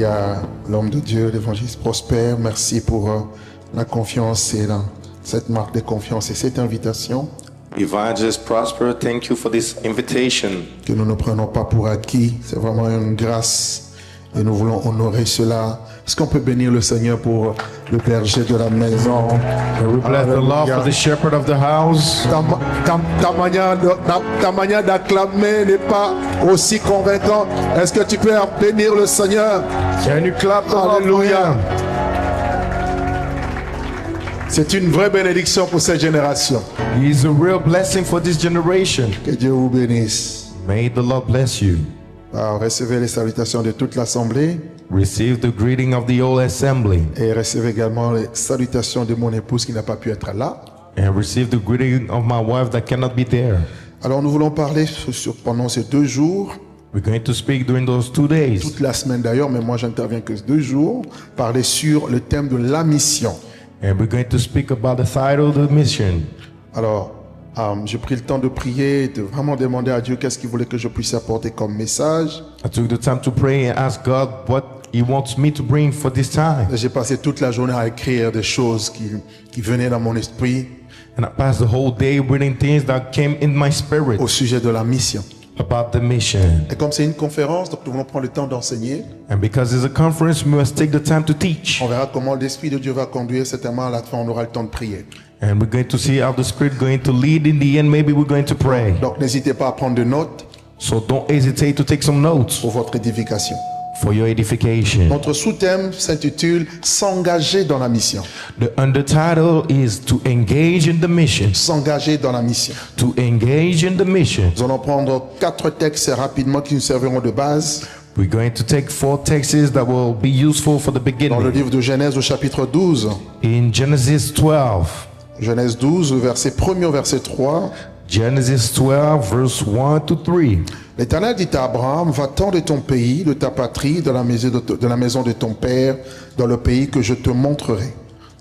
à l'homme de Dieu, l'évangéliste Prosper. Merci pour la confiance et cette marque de confiance et cette invitation. Evangelist Prosper, thank you for this invitation. Que nous ne prenons pas pour acquis. C'est vraiment une grâce et nous voulons honorer cela. Est-ce qu'on peut bénir le Seigneur pour le berger de la maison? We bless the Lord for the shepherd of the house. Ta manière d'acclamer n'est pas aussi convaincante. Est-ce que tu peux bénir le Seigneur? Can you clap the Lord? Alléluia. C'est une vraie bénédiction pour cette génération. He is a real blessing for this generation. Que Dieu vous bénisse. May the Lord bless you. Recevez les salutations de toute l'assemblée Receive the greeting of the whole assembly. et recevez également les salutations de mon épouse qui n'a pas pu être là. And receive the greeting of my wife that cannot be there. Alors nous voulons parler pendant ces 2 jours, We're going to speak during those 2 days. toute la semaine d'ailleurs, mais moi j'interviens que 2 jours, parler sur le thème de la mission. And we're going to speak about the title of the mission. Alors, j'ai pris le temps de prier, de vraiment demander à Dieu qu'est-ce qu'il voulait que je puisse apporter comme message. I took the time to pray and ask God what He wants me to bring for this time. J'ai passé toute la journée à écrire des choses qui venaient dans mon esprit And I passed the whole day reading things that came in my spirit au sujet de la mission. about the mission. Et comme c'est une conférence, donc nous voulons prendre le temps d'enseigner. And because it's a conference, we must take the time to teach. On verra comment l'Esprit de Dieu va conduire. Certainement, à la fin, on aura le temps de prier. And we're going to see how the Spirit going to lead. In the end, maybe we're going to pray. Donc, n'hésitez pas à prendre des notes So don't hesitate to take some notes pour votre édification. for your edification. Notre sous-thème s'intitule « S'engager dans la mission ». The undertitle is to engage in the mission. S'engager dans la mission. To engage in the mission. Nous allons prendre 4 textes rapidement qui nous serviront de base. We're going to take 4 texts that will be useful for the Dans le beginning. livre de Genèse au chapitre 12. In Genesis 12. Genèse 12, verset 1er au verset 3. Genesis 12, verse 1 to 3. L'Éternel dit à Abraham, va-t'en de ton pays, de ta patrie, de la maison de ton père, dans le pays que je te montrerai.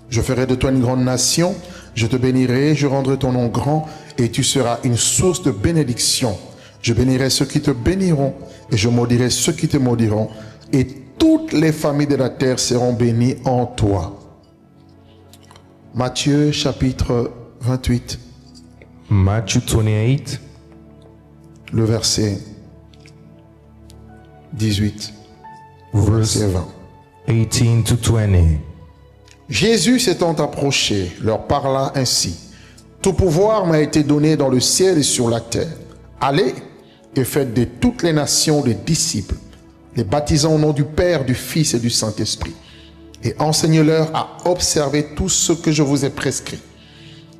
Je ferai de toi une grande nation, je te bénirai, je rendrai ton nom grand, et tu seras une source de bénédiction. Je bénirai ceux qui te béniront, et je maudirai ceux qui te maudiront, et toutes les familles de la terre seront bénies en toi. Matthieu chapitre 28, Matthew 28, le verset 18, verse verset 20. 18 to 20. Jésus s'étant approché, leur parla ainsi. Tout pouvoir m'a été donné dans le ciel et sur la terre. Allez et faites de toutes les nations des disciples, les baptisant au nom du Père, du Fils et du Saint-Esprit. Et enseignez-leur à observer tout ce que je vous ai prescrit.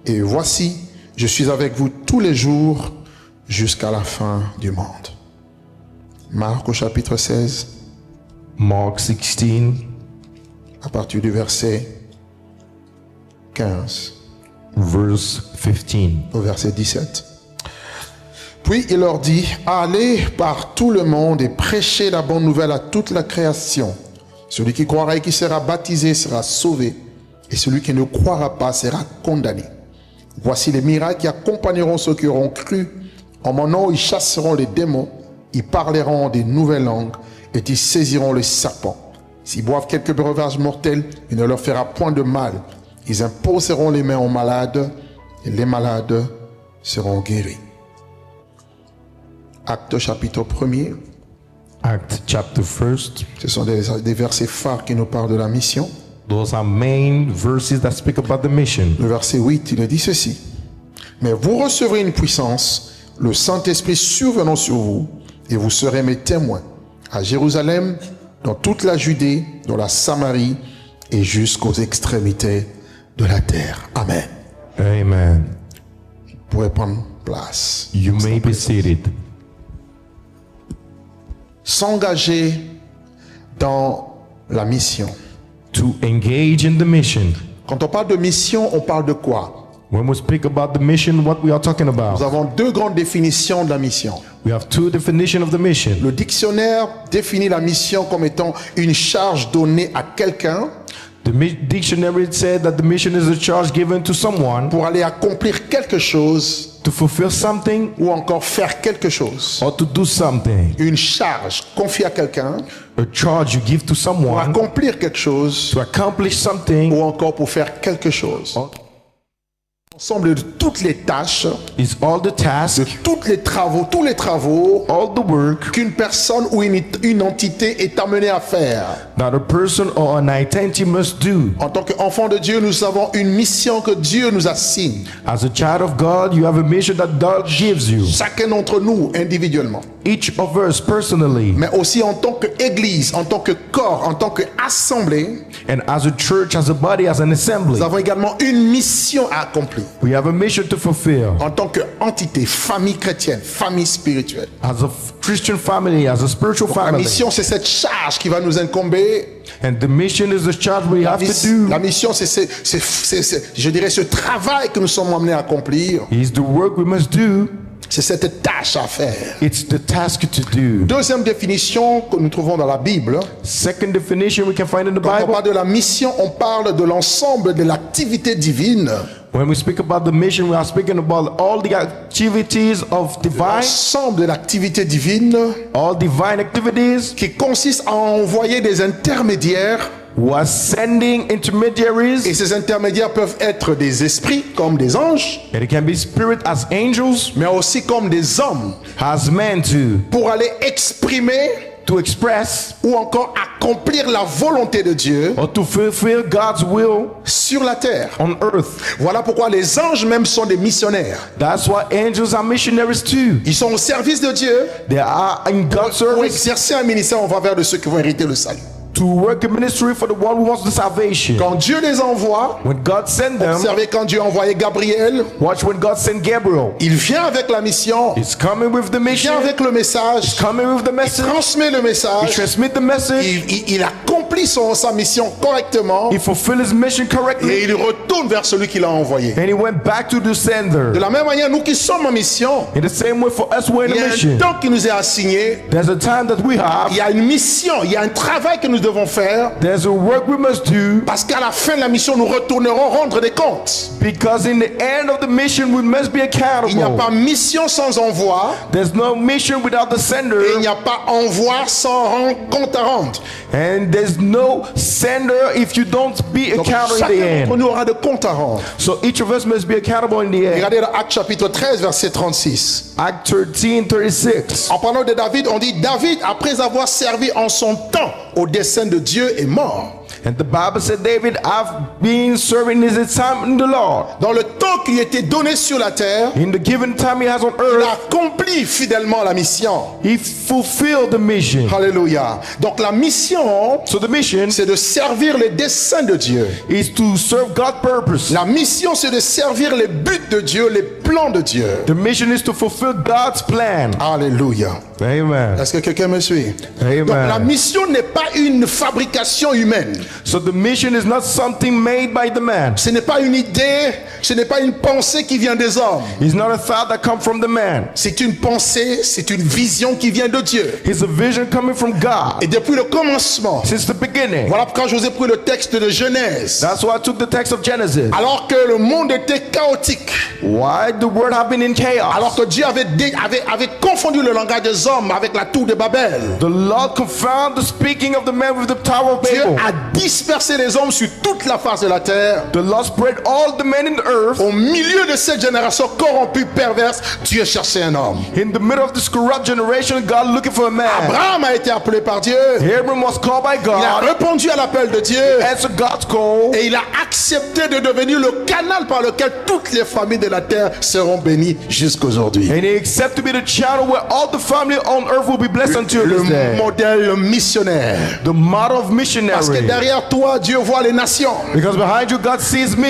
Et voici, je suis avec vous tous les jours jusqu'à la fin du monde. Marc au chapitre 16, Mark 16, à partir du verset 15 verse 15. au verset 17. Puis il leur dit, allez par tout le monde et prêchez la bonne nouvelle à toute la création. Celui qui croira et qui sera baptisé sera sauvé, et celui qui ne croira pas sera condamné. Voici les miracles qui accompagneront ceux qui auront cru. En mon nom, ils chasseront les démons, ils parleront des nouvelles langues, et ils saisiront les serpents. S'ils boivent quelques breuvages mortels, il ne leur fera point de mal. Ils imposeront les mains aux malades, et les malades seront guéris. Acte chapitre 1er, Act chapter 1st. ce sont des versets phares qui nous parlent de la mission. Those are main verses that speak about the mission. Le verset 8, il dit ceci. Mais vous recevrez une puissance, le Saint-Esprit survenant sur vous, et vous serez mes témoins à Jérusalem, dans toute la Judée, dans la Samarie, et jusqu'aux extrémités de la terre. Amen. Amen. Vous pourrez prendre place. You may be seated. S'engager dans la mission. To engage in the mission. Quand on parle de mission, on parle de quoi? When we speak about the mission, what we are talking Nous about? avons 2 grandes définitions de la mission. We have 2 definitions of the mission. Le dictionnaire définit la mission comme étant une charge donnée à quelqu'un. The dictionary said that the mission is a charge given to someone pour aller accomplir quelque chose to fulfill something ou encore faire quelque chose. or to do something. Une charge confiée à quelqu'un A charge you give to pour someone accomplir quelque chose to accomplish something ou encore pour faire quelque chose. L'ensemble de toutes les tâches, is all the de task, tous les travaux all the work qu'une personne ou une entité est amenée à faire. that a person or an identity must do. En tant qu'enfant de Dieu, nous avons une mission que Dieu nous assigne. As a child of God, you have a mission that God gives you. Chacun d'entre nous individuellement, Each of us personally, mais aussi en tant qu'Église, en tant que corps, en tant qu'assemblée, and as a church, as a body, as an assembly, nous avons également une mission à accomplir. we have a mission to fulfill. En tant qu'entité, famille chrétienne, famille spirituelle. As a Christian family, as a spiritual La family. mission, c'est cette charge qui va nous incomber. And the mission is the charge we have to do. La mission, je dirais, ce travail que nous sommes amenés à accomplir. Is the work we must do. C'est cette tâche à faire. It's the task to do. Deuxième définition que nous trouvons dans la Bible. Second definition we can find in the Quand on Bible. parle de la mission, on parle de l'ensemble de l'activité divine. When we speak about the mission, we are speaking about all the activities of divine, L'ensemble de l'activité divine all divine activities, qui consiste à envoyer des intermédiaires. who are sending intermediaries, Et ces intermédiaires peuvent être des esprits comme des anges, and it can be spirit as angels, mais aussi comme des hommes as men too, pour aller exprimer to express ou encore accomplir la volonté de Dieu or to fulfill God's will sur la terre. on earth. Voilà pourquoi les anges même sont des missionnaires. That's why angels are missionaries too. Ils sont au service de Dieu They are in God's pour service exercer un ministère en faveur de ceux qui vont hériter le salut. to work a ministry for the one who wants the salvation. Quand Dieu les envoie, When God sent them, observez quand Dieu a envoyé Gabriel, watch when God sent Gabriel. il vient avec la mission, il He's coming with the vient mission, avec le message, coming with the message, transmet le he message, transmit the message, il accomplit sa mission correctement he fulfilled his mission correctly, et il retourne vers celui qui l'a envoyé. and he went back to the De sender. la même manière, nous qui sommes en mission, In the same way for us, we're in il y a a mission. un temps qui nous est assigné, There's a time that we have, il y a une mission, il y a un travail que nous devons faire, there's a work we must do, parce qu'à la fin de la mission, nous retournerons rendre des comptes. because in the end of the mission, we must be Il n'y a pas accountable. mission sans envoi, There's no mission without the et il sender, n'y a pas envoi sans compte à rendre. and there's no sender if you don't be Donc, accountable in the chacun d'entre end. nous aura de comptes à rendre. So each of us must be accountable in the end. Regardez dans Actes chapitre 13, verset 36. Act 13:36. En parlant de David, on dit David, après avoir servi en son temps au dessein de Dieu, est mort. And the Bible said, David, I've been serving his time in the Lord. Dans le temps qui lui était donné sur la terre, In the given time he has on il a earth, accompli fidèlement la mission. he fulfilled the mission. Alléluia. Donc la mission, So the mission c'est de servir les desseins de Dieu. is to serve God's purpose. La mission, c'est de servir les buts de Dieu, les plans de Dieu. The mission is to fulfill God's plan. Alléluia. Amen. Est-ce que quelqu'un me suit? Amen. Donc la mission n'est pas une fabrication humaine. So the mission is not something made by the man. Ce n'est pas une idée, ce n'est pas une pensée qui vient des hommes. It's not a thought that comes from the man. C'est une pensée, c'est une vision qui vient de Dieu. It's a vision coming from God. Et depuis le commencement, Since the beginning. voilà pourquoi je vous ai pris le texte de Genèse. That's why I took the text of Genesis. Alors que le monde était chaotique, Why the world have been in alors chaos. que Dieu avait confondu le langage des hommes avec la tour de Babel. The Lord confounded the speaking of the man with the Tower of Dieu Babel. a dispersé les hommes sur toute la face de la terre. The Lord spread all the men in the earth. Au milieu de cette génération corrompue, perverse, Dieu cherchait un homme. In the middle of this corrupt generation, God looking for a man. Abraham a été appelé par Dieu. Abram was called by Il a God, répondu à l'appel de Dieu. answered God's call, Et il a accepté de devenir le canal par lequel toutes les familles de la terre seront bénies jusqu'aujourd'hui. and he accepted to be the channel where all the family on earth will be blessed until Le this day. modèle missionnaire. The model of Parce que missionary. derrière toi, Dieu voit les nations. Because behind you, God sees Aide-moi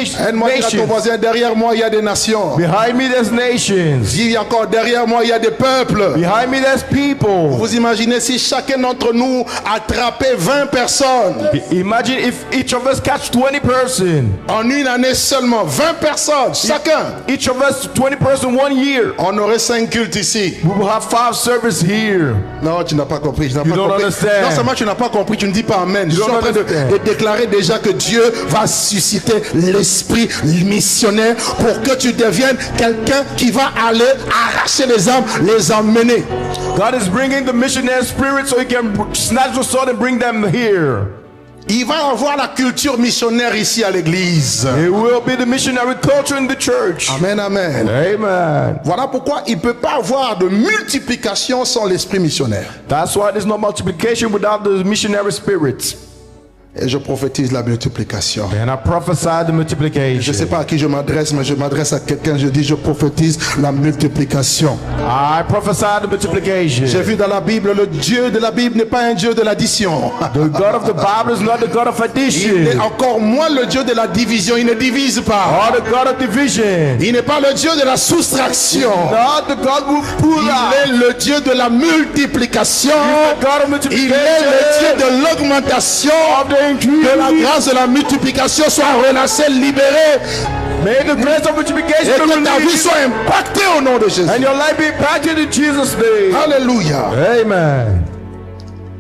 à dire à ton nations. voisin, derrière moi, il y a des nations. Behind me, there's nations. Dis encore, derrière moi, il y a des peuples. Behind me, there's people. Vous imaginez si chacun d'entre nous attrapait 20 personnes Imagine if each of us catch 20 person. en une année seulement, 20 personnes, chacun. Each of us 20 person 1 year. On aurait 5 cultes ici. We will have 5 services is here. Non, tu n'as pas compris. Tu n'as You pas don't compris. understand. Non seulement tu n'as pas compris, tu ne dis pas Amen. Je suis don't en train understand. de déclarer déjà que Dieu va susciter l'esprit missionnaire pour que tu deviennes quelqu'un qui va aller arracher les âmes, les emmener. God is bringing the missionary spirit so he can snatch the sword and bring them here. Il va y avoir la culture missionnaire ici à l'église. It will be the missionary culture in the church. Amen, amen. Amen. Voilà pourquoi il ne peut pas avoir de multiplication sans l'esprit missionnaire. That's why there's no multiplication without the missionary spirit. Et je prophétise la multiplication. And I prophesy the Je ne multiplication. sais pas à qui je m'adresse, mais je m'adresse à quelqu'un. Je dis, je prophétise la multiplication. I prophesy the multiplication. J'ai vu dans la Bible, le Dieu de la Bible n'est pas un Dieu de l'addition. The God of the Bible is not the God of Il est addition, encore moins le Dieu de la division. Il ne divise pas. or the God of division. Il n'est pas le Dieu de la soustraction. Not the God who pull Il out. est le Dieu de la multiplication. The God of Il est le multiplication. Dieu de l'augmentation. Of the increase. Que la grâce de la multiplication soit relâchée, libérée. May the grace of Et multiplication que be ta vie released. soit impactée au nom de Jésus. And your life be impacted in Jesus' name. Alléluia. Amen.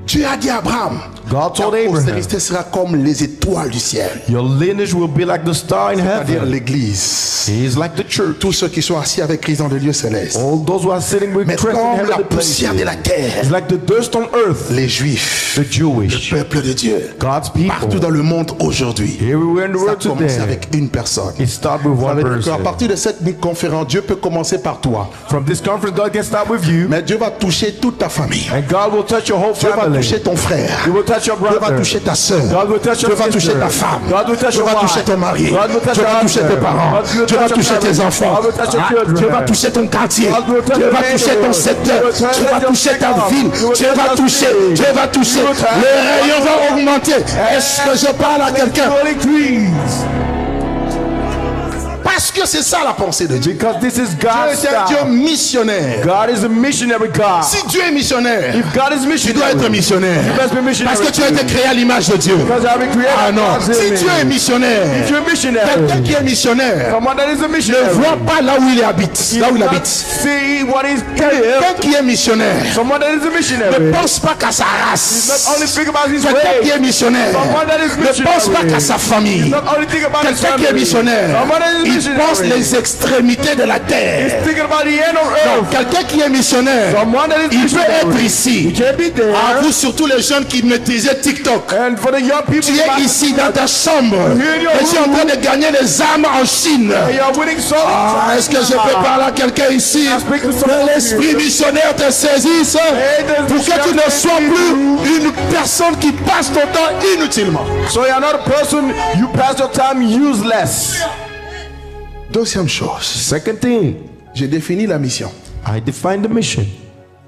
Dieu a dit à Abraham, God told ta Abraham, postérité sera comme les étoiles du ciel. your lineage will be like the star in C'est-à-dire heaven. l'église. He is like the church. Tous ceux qui sont assis avec Christ dans le lieu céleste. All those who are sitting with Mais Christ in comme la heavenly poussière de places. la terre, It's like the dust on earth. les Juifs, The Jewish, le peuple de Dieu, God's partout people, dans le monde aujourd'hui, everywhere in the ça world commence today, avec une personne. it starts with Ça one veut dire qu'à person. partir de cette conférence, Dieu peut commencer par toi. From this conference, God can start with you, Mais Dieu va toucher toute ta famille. and God will touch your whole Dieu va family. toucher ton frère. He will touch your Dieu va brother. toucher ta soeur. God will touch Dieu your va toucher sister. ta femme. God will touch Dieu your va wife. toucher ton mari. God will touch Dieu your va toucher tes husband. parents. God will Dieu va touch your toucher tes family. enfants. God will touch your Ah, children. Dieu va toucher ton quartier. God will touch Dieu your va toucher ton neighborhood. secteur. He will touch Dieu va your toucher ta sector. ville. He will Dieu touch va your toucher. city. Dieu va toucher. He will touch- Le rayon va augmenter. Est-ce que je parle à quelqu'un? Will increase. Parce que c'est ça la pensée de Dieu. Because this is Dieu God's est un Dieu style. missionnaire. God is a missionary God. Si Dieu est missionnaire, If God is tu dois être missionary, missionnaire. you must be missionary. Parce que tu as été créé à l'image de Dieu. Because I have been created Ah non, God's si image. Dieu est missionnaire, If you're a missionary, quelqu'un qui est missionnaire someone that is a ne missionary, voit pas là où il habite. Là où il not habite. see what is Quelqu'un qui est missionnaire Someone that is a ne missionary pense pas qu'à sa not race. only think about his Quelqu'un qui way. est missionnaire Someone that is ne pense pas missionary qu'à sa famille. not only think about his Quelqu'un qui est family. missionnaire, Someone that is il pense missionary les extrémités de la terre. thinking about the end of Non, earth. quelqu'un qui est missionnaire, Someone that is il peut être missionary. ici. He can be there. À vous, surtout les jeunes qui maîtrisaient TikTok. And for the young people, Tu es ici dans ta chambre in your et tu es en train de gagner les âmes en Chine. you are winning souls. Ah, est-ce que je peux parler à quelqu'un ici? speak to Que someone l'esprit here. missionnaire te saisisse pour que tu ne sois plus une personne qui passe ton temps inutilement. So you're not a person, you pass your time useless. Deuxième chose, Second thing, j'ai défini la mission. I define the mission.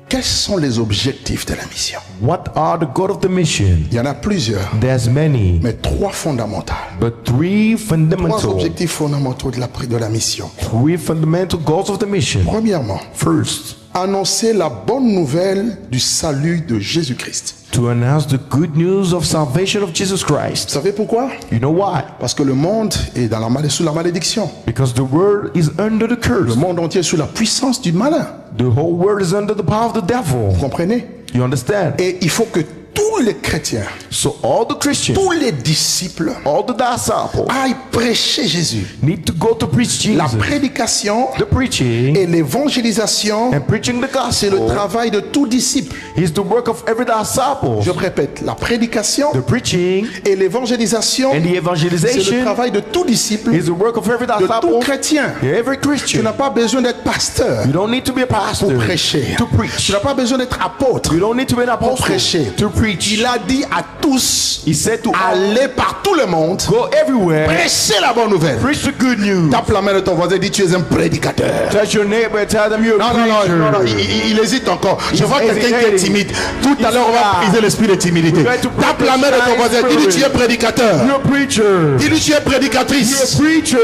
Quels sont les objectifs de la mission? What are the goal of the mission? Il y en a plusieurs, There's many, mais trois fondamentales. but three Trois fundamental, objectifs fondamentaux de la mission. three fundamental goals of the mission. Premièrement, First, annoncer la bonne nouvelle du salut de Jésus-Christ. to announce the good news of salvation of Jesus Vous Christ. savez pourquoi? You know why? Parce que le monde est dans sous la malédiction. Because the world is under the Le curse. monde entier est sous la puissance du malin. The whole world is under the power of the devil. Vous comprenez? You understand? Et il faut que tous les chrétiens, So all the Christians, tous les disciples all the disciples aillent prêcher Jésus. need to go to preach La Jesus. prédication The preaching et l'évangélisation, and preaching the c'est le gospel travail de tout disciple. is the work of every disciple. Je répète, la prédication The preaching et l'évangélisation, and the c'est le evangelization travail de tout disciple, is the work of every de tout disciple. chrétien. Every Tu Christian. n'as pas besoin d'être pasteur You don't need to be a pastor pour prêcher. to Tu preach. n'as pas besoin d'être apôtre You don't need to be an pour apostle prêcher. to preach. Il a dit à tous, He said to all, allez par tout le monde, go everywhere, prêchez la bonne nouvelle. preach the good news. Tape la main de ton voisin et dis tu es un prédicateur. Touch your neighbor and tell them you're a Non, preacher. il hésite encore. Je He's vois quelqu'un qui est hesitating. timide. Tout à He's l'heure, on va shy. briser l'esprit de timidité. We're going to break Tape la the main de ton shy voisin. Dis-lui, tu spirit. es prédicateur. You're a preacher. Dis-lui, tu es You're a prédicatrice. preacher.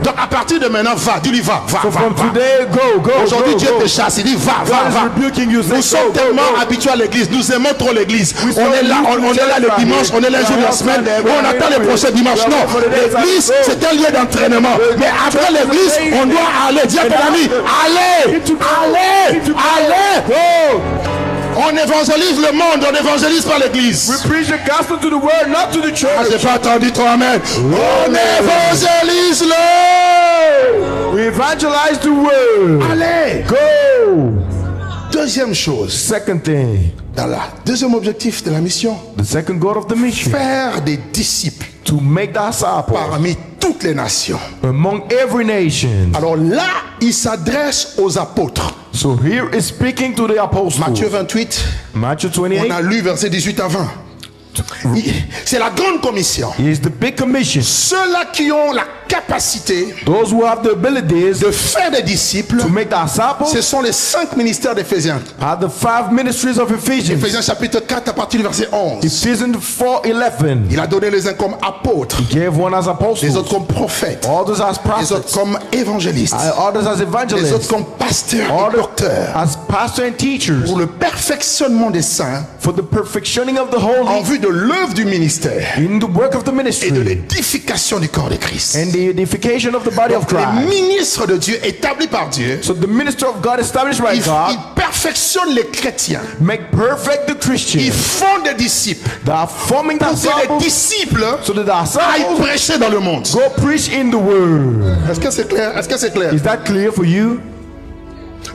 Donc à partir de maintenant, va, dis-lui va, va, So va, from va. today, go. Aujourd'hui, Go, Dieu go. te chasse, il dit va, va, God is va. rebuking you. Say, Nous sommes go, tellement go. habitués à l'église, nous aimons trop l'église. We On est là, so on est là le dimanche, on est là le jour de la semaine, on attend les prochains dimanches. Non, l'église, c'est un lieu d'entraînement. Mais après l'église, on doit aller. Dis à ton ami, allez, allez, allez. Go. On évangélise le monde, on évangélise pas We l'église. preach the gospel to the world, not to the Ah, church. j'ai pas entendu toi, amen. On évangélise le. We evangelize the world. Allez. Go. Deuxième chose, Second thing, deuxième objectif de la mission, the second goal of the mission, faire des disciples to make disciples parmi toutes les nations. among every nation. Alors là, il s'adresse aux apôtres. So here is speaking to the apostles. Matthieu 28, Matthew on 28 a lu versets 18 à 20. C'est la grande commission. is the big commission. Ceux-là qui ont la capacité Those who have the abilities de faire des disciples, to make disciples ce sont les 5 ministères d'Éphésiens. are the 5 ministries of Ephesians. Éphésiens chapitre 4 à partir du verset 11. Ephesians 4:11. Il a donné les uns comme apôtres, He gave one as les apostles, autres comme prophètes, others as les autres prophets, comme évangélistes, others as les autres evangelists, comme pasteurs et others docteurs, as pastors and teachers, pour le perfectionnement des saints for the perfectioning of the en holy vue de l'œuvre du ministère in the work of the et de ministry l'édification du corps de Christ. and the edification of the body of Les Christ. ministres de Dieu établis par Dieu, So the minister of God established by ils God perfectionnent les chrétiens. make perfect the Ils Christians. font des disciples They are forming pour que les disciples disciples so that the aillent disciples prêcher dans le monde. go preach in the world. Est-ce que c'est clair? Est-ce que c'est clair? Is that clear for you?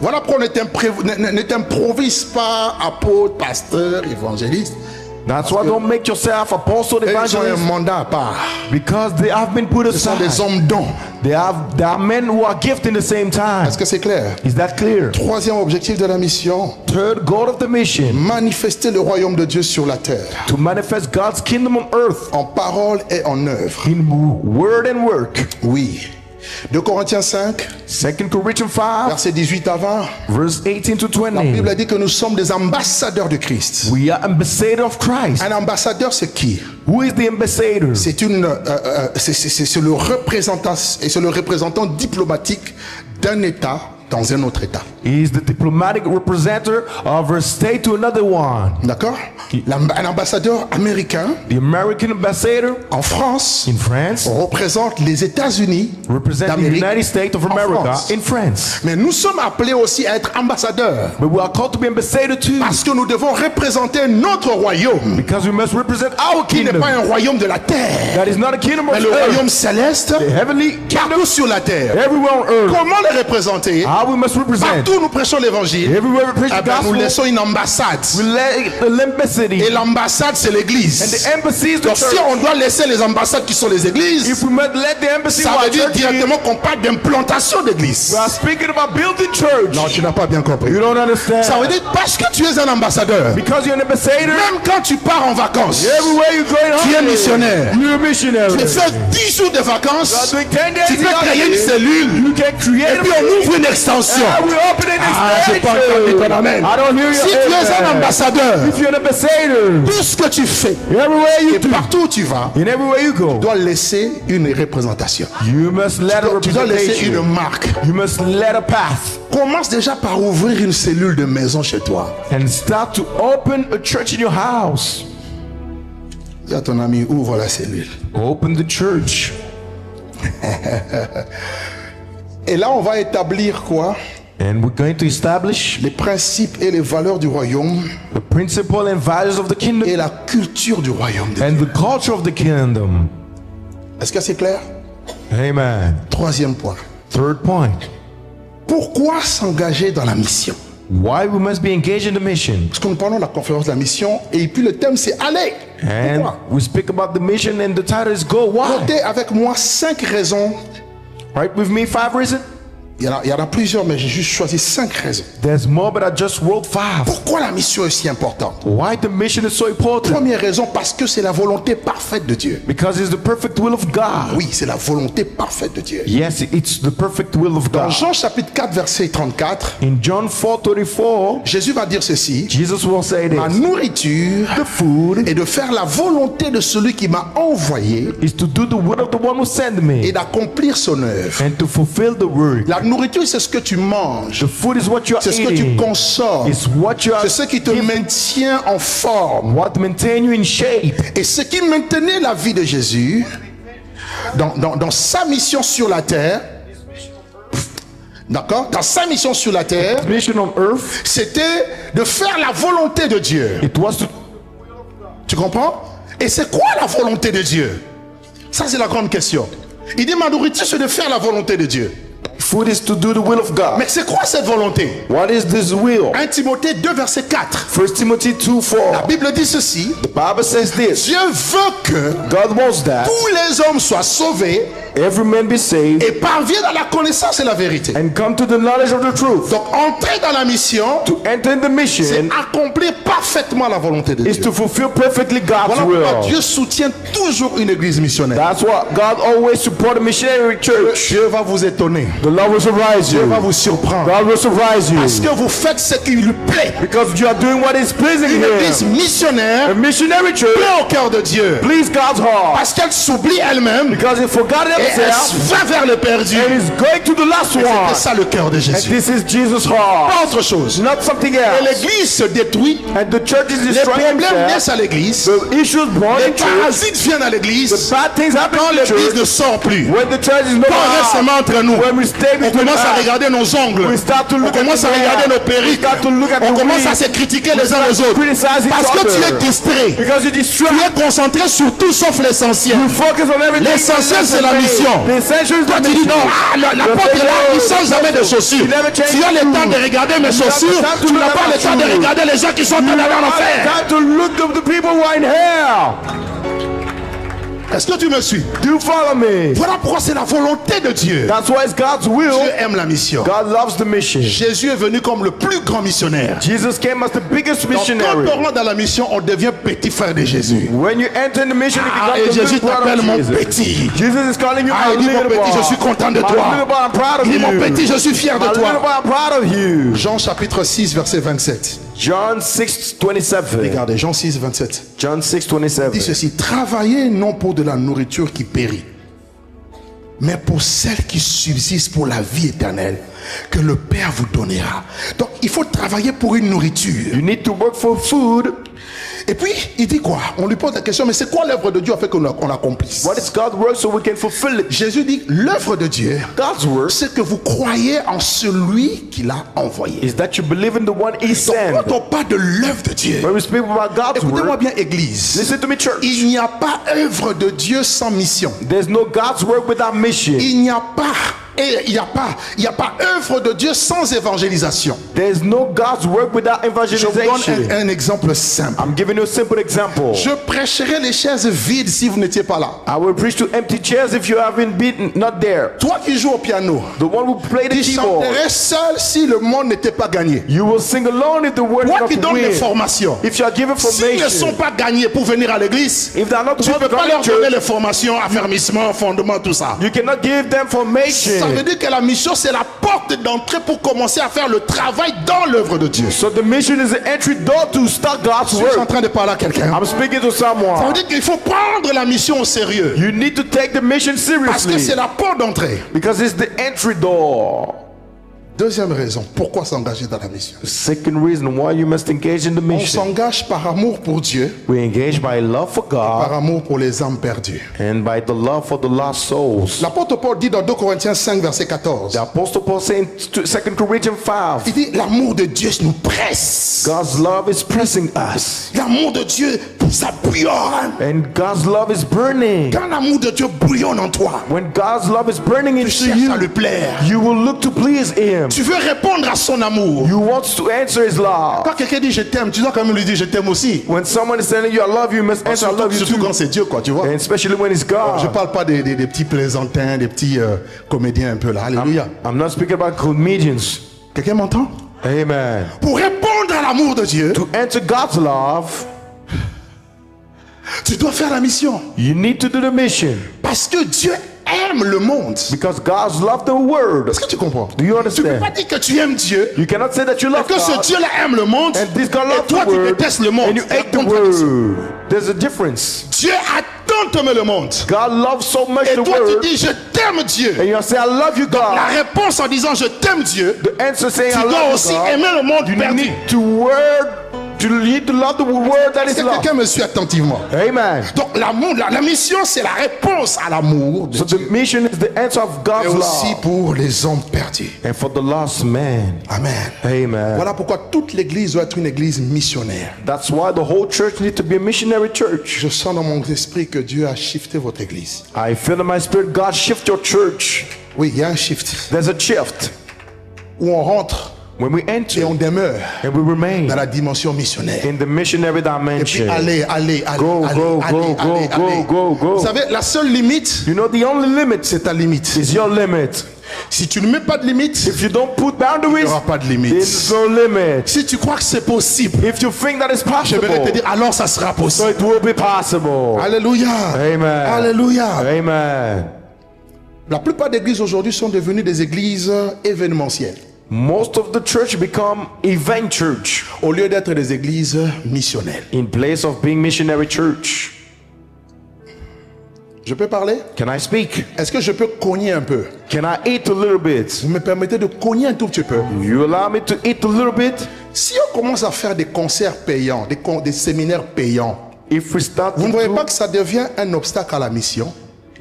Voilà pourquoi ne t'improvise pas apôtre, pasteur, évangéliste. That's why don't make yourself apostle, Ils ont un evangelist, mandat à part. because they have been put Ce sont des aside. hommes dons. They are men who are gifted in the same time. Est-ce que c'est clair? Is that clear? Troisième objectif de la mission, Third goal of the mission, manifester le royaume de Dieu sur la terre, to manifest God's kingdom on earth en parole et en œuvre. in word and work. Oui. 2 Corinthiens 5, 2 Corinthians 5, versets 18 à 20. verse 18 to La Bible 20. a dit que nous sommes des ambassadeurs de Christ. We are ambassadors of Christ. Un ambassadeur, c'est qui? Who is the ambassador? C'est le représentant diplomatique d'un État dans un autre État. He is the diplomatic representative of a state to another one. D'accord? Un ambassadeur américain The American ambassador en France in France représente les États-Unis represents the d'Amérique United States of en America France. in France. Mais nous sommes appelés aussi à être ambassadeurs But we are called to be ambassadors too, parce que nous devons représenter notre royaume because we must represent our qui n'est kingdom. pas un royaume de la terre, That is not a kingdom mais of le royaume earth, céleste the heavenly kingdom partout sur la terre. everywhere on earth. Comment le représenter? How we must represent. Partout nous prêchons l'évangile. Everywhere we preach Eh the ben, nous gospel, laissons une ambassade. we let l'embassy. Et l'ambassade, c'est And l'église. the embassy is the Donc si church. on doit laisser les ambassades qui sont les églises, If we must let the embassy ça veut watch dire church, directement qu'on parle d'implantation d'église. we are speaking about building church. Non, tu n'as pas bien compris. You don't understand. Ça veut dire parce que tu es un ambassadeur, Because you're an ambassador, même quand tu pars en vacances, everywhere you go, tu es missionnaire. You're a missionary. tu fais 10 jours de You are vacances, doing 10 days tu in peux créer une holiday. cellule, You can create et puis on ouvre une extension. we open an Ah, j'ai pas entendu ton amen. I don't hear you. Si tu es un ambassadeur, If you're an ambassador, tout ce que tu fais, everywhere you et do, partout où tu vas, in everywhere you go, tu dois laisser une représentation. you must let a Tu dois laisser une representation. marque. You must let a path Commence déjà par ouvrir une cellule de maison chez toi. and start to open a church in your house. Dis à ton ami, ouvre la cellule. Open the church. Et là, on va établir quoi? And we're going to establish Les principes et les valeurs du royaume the principle and values of the kingdom et la culture du royaume. and the culture of the kingdom. Est-ce que c'est clair? Amen. Troisième point. Third point. Pourquoi s'engager dans la mission? Why we must be engaged in the mission. Parce que nous parlons de la conférence de la mission et puis le thème c'est aller. And Pourquoi? we speak about the mission and the title is Go. Why? Notez avec moi 5 raisons Right with me, 5 reasons Il y en a plusieurs, mais j'ai juste choisi 5 raisons. There's more, but I just wrote 5. Pourquoi la mission est si importante? Why the mission is so important? Première raison, parce que c'est la volonté parfaite de Dieu. Because it's the perfect will of God. Oui, c'est la volonté parfaite de Dieu. Yes, it's the perfect will of Dans God. Jean chapitre 4, verset 34, In John 4:34, Jésus va dire ceci: Jesus will say ma this. nourriture The food est de faire la volonté de celui qui m'a envoyé is to do the will of the one who sent me et d'accomplir son œuvre. and to fulfill the work. La nourriture, c'est ce que tu manges, The food is what you are c'est ce que tu eating. consommes, It's what you are c'est ce qui te maintient en forme. what maintain you in shape. Et ce qui maintenait la vie de Jésus dans sa mission sur la terre, d'accord, dans sa mission sur la terre, Mission on earth, c'était de faire la volonté de Dieu. it was to Tu comprends? Et c'est quoi la volonté de Dieu? Ça, c'est la grande question. Il dit, ma nourriture, c'est de faire la volonté de Dieu. food is to do the will of God. Mais c'est quoi cette volonté? What is this will? 1 Timothée 2, verset 4. 1 Timothy 2:4. La Bible dit ceci: The Bible says this. Dieu veut que God wants that tous les hommes soient sauvés every man be saved et parviennent à la connaissance et la vérité. and come to the knowledge of the truth. Donc, entrer dans la mission, To enter in the c'est mission accomplir parfaitement la volonté de is Dieu. to fulfill perfectly God's Voilà pourquoi will. Dieu soutient toujours une église missionnaire. That's why God always support a missionary church. Dieu va vous étonner. The Lord will surprise Dieu you. va vous surprendre. God will surprise you. Parce que vous faites ce qui lui plaît. Because you are doing what is pleasing Une église Him. missionnaire A missionary church plaît au cœur de Dieu. please God's heart. Parce qu'elle s'oublie elle-même Because He forgot et elle Himself va vers le perdu. and is going to the last C'est one. ça le cœur de And Jésus. this is Jesus' heart. Pas autre chose. Not something Et else. l'église se détruit. And the church is Les destroying problèmes itself. naissent à l'église. The issues born Les in church. parasites viennent à The l'église. bad things happen Quand in the l'église church. ne sort plus. When the church is no Quand on reste more. seulement entre nous. When we stay On between commence à us. regarder nos ongles. We start to On look at commence the à regarder hair. nos perruques. We start to look at On the commence à wig. se critiquer les uns les autres. Criticize each Parce que tu es other. distrait. Because you Tu distract. es concentré sur tout sauf l'essentiel. You focus on everything. L'essentiel, c'est la mission. The essential is Toi, the tu dis mission. non, l'apôtre est là, il ne change jamais de chaussures. You never change Tu as le shoes. temps de regarder mes chaussures. Tu n'as pas le temps de regarder les gens qui sont en train d'aller en enfer. Time to look at the people who are in hell. Est-ce que tu me suis? Do you follow me? Voilà pourquoi c'est la volonté de Dieu. That's why it's God's will. Dieu aime la mission. God loves the mission. Jésus est venu comme le plus grand missionnaire. Jesus came as the biggest Donc, quand missionary. on rentre dans la mission, on devient petit frère de Jésus. When you enter in the mission, you Ah, become et the Jésus little brother t'appelle of mon Jesus. petit. Jesus is calling you Ah, my il dit mon little petit, boy. je suis content de My toi. little boy, I'm proud of Il dit mon you. petit, je suis fier de My little boy, toi. I'm proud of you. Jean chapitre 6, verset 27. John 6:27. Regardez, Jean 6, 27. John Il dit 6:27. ceci: travaillez non pour de la nourriture qui périt, mais pour celle qui subsiste pour la vie éternelle, que le Père vous donnera. Donc il faut travailler pour une nourriture. You need to work for food. Et puis il dit quoi? On lui pose la question: mais c'est quoi l'œuvre de Dieu afin qu'on l'accomplisse? What is God's work so we can fulfill it? Jésus dit: l'œuvre de Dieu, God's work c'est que vous croyez en celui qui l'a envoyé. is that you believe in the one He Donc sent. quand on parle de l'œuvre de Dieu, When we speak about God's écoutez-moi work, bien, Église, listen to me, church. il n'y a pas œuvre de Dieu sans mission. There's no God's work without mission. Il n'y a pas œuvre de Dieu sans évangélisation. There's no God's work without Je vous evangelization. donne un exemple simple. I'm giving you a simple example. Je prêcherai les chaises vides si vous n'étiez pas là. I will preach to empty chairs if you haven't been not there. Toi qui joues au piano, The one who played the tu keyboard. chanterais seul si le monde n'était pas gagné. You will sing alone if the word Toi is qui not donnes les win. formations, If you are given s'ils ne sont formation, pas gagnés pour venir à l'église, if they are not tu ne peux pas leur welcome donner church, les formations, affermissement, fondement, tout ça. you cannot give them Ça veut formation. dire que la mission, c'est la porte d'entrée pour commencer à faire le travail dans l'œuvre de Dieu. So the mission is the entry door to start God's Je suis en work. train de parler à quelqu'un. I'm speaking to Ça veut someone. dire qu'il faut prendre la mission au sérieux. You need to take the mission Parce que c'est seriously la porte d'entrée. because it's the entry door. Deuxième raison, pourquoi s'engager dans la mission? Second reason why you must engage in the On mission. s'engage par amour pour Dieu, We engage by love for par God amour pour les âmes perdues. and by the love for the lost souls. L'apôtre Paul dit dans 2 Corinthiens 5, verset 14, The Apostle Paul saying in 2 Corinthians 5, il dit l'amour de Dieu nous presse. God's love is pressing us. L'amour de Dieu ça bouillonne. And God's love is burning. Quand l'amour de Dieu bouillonne en toi, When God's love is burning tu into cherches à you, lui plaire. you will look to please Him. Tu veux répondre à son amour. You want to answer His love. Quand quelqu'un dit je t'aime, tu dois quand même lui dire je t'aime aussi. When someone is telling you I love you, you must answer I love you Surtout too. quand c'est Dieu, quoi, tu vois. And especially when it's Je God. parle pas des petits plaisantins, des petits comédiens un peu là. Alléluia. I'm not speaking about comedians. Quelqu'un m'entend? Amen. Pour répondre à l'amour de Dieu, To enter God's love, tu dois faire la mission. you need to do the mission. Parce que Dieu aime le monde. Because God's love the world. Est-ce que tu comprends? Do you Tu peux understand? pas dire que tu aimes Dieu You cannot say that you et love que ce God Dieu-là aime le monde and this God et loves toi the tu world détestes le monde. and you C'est la hate the contradiction. world. There's a difference. Dieu a tant aimé le monde. God loves so much Et the toi world, tu dis je t'aime Dieu. and you say I love you, La God. réponse en disant je t'aime Dieu, The answer saying tu I dois love aussi you, God. aimer le monde You perdu. need to love the world that Est-ce is que lost. quelqu'un me suit attentivement? Amen. Donc l'amour, la mission c'est la réponse à l'amour de So Dieu. the mission is the answer of Et God's aussi love, pour les hommes perdus. and for the lost man. Amen. Amen. Voilà pourquoi toute l'église doit être une église missionnaire. That's why the whole church needs to be a missionary church. Je sens dans mon esprit que Dieu a shifté votre église. I feel in my spirit, God shift your church. Oui, il y a un shift There's a shift où on rentre when we et enter on demeure and we remain dans la dimension missionnaire. in the missionary Et puis dimension. allez. Go, go. Vous savez, la seule limite, You know, the only limit c'est ta limite. is your limit. Si tu ne mets pas de limite, If you don't put il n'y boundaries, aura pas de limite. there's no limit. Si tu crois que c'est possible, If you think that is je vais te possible, dire alors ça sera so possible. it will be possible. Alléluia. Amen. Alléluia. Amen. La plupart des églises aujourd'hui sont devenues des églises événementielles Most of the church become event church au lieu d'être des églises missionnelles. in place of being missionary church. Je peux parler? Can I speak? Est-ce que je peux cogner un peu? Can I eat a little bit? Vous me permettez de cogner un tout petit peu? You allow me to eat a little bit? Si on commence à faire des concerts payants, des séminaires payants, If we start vous ne to voyez do, pas que ça devient un obstacle à la mission?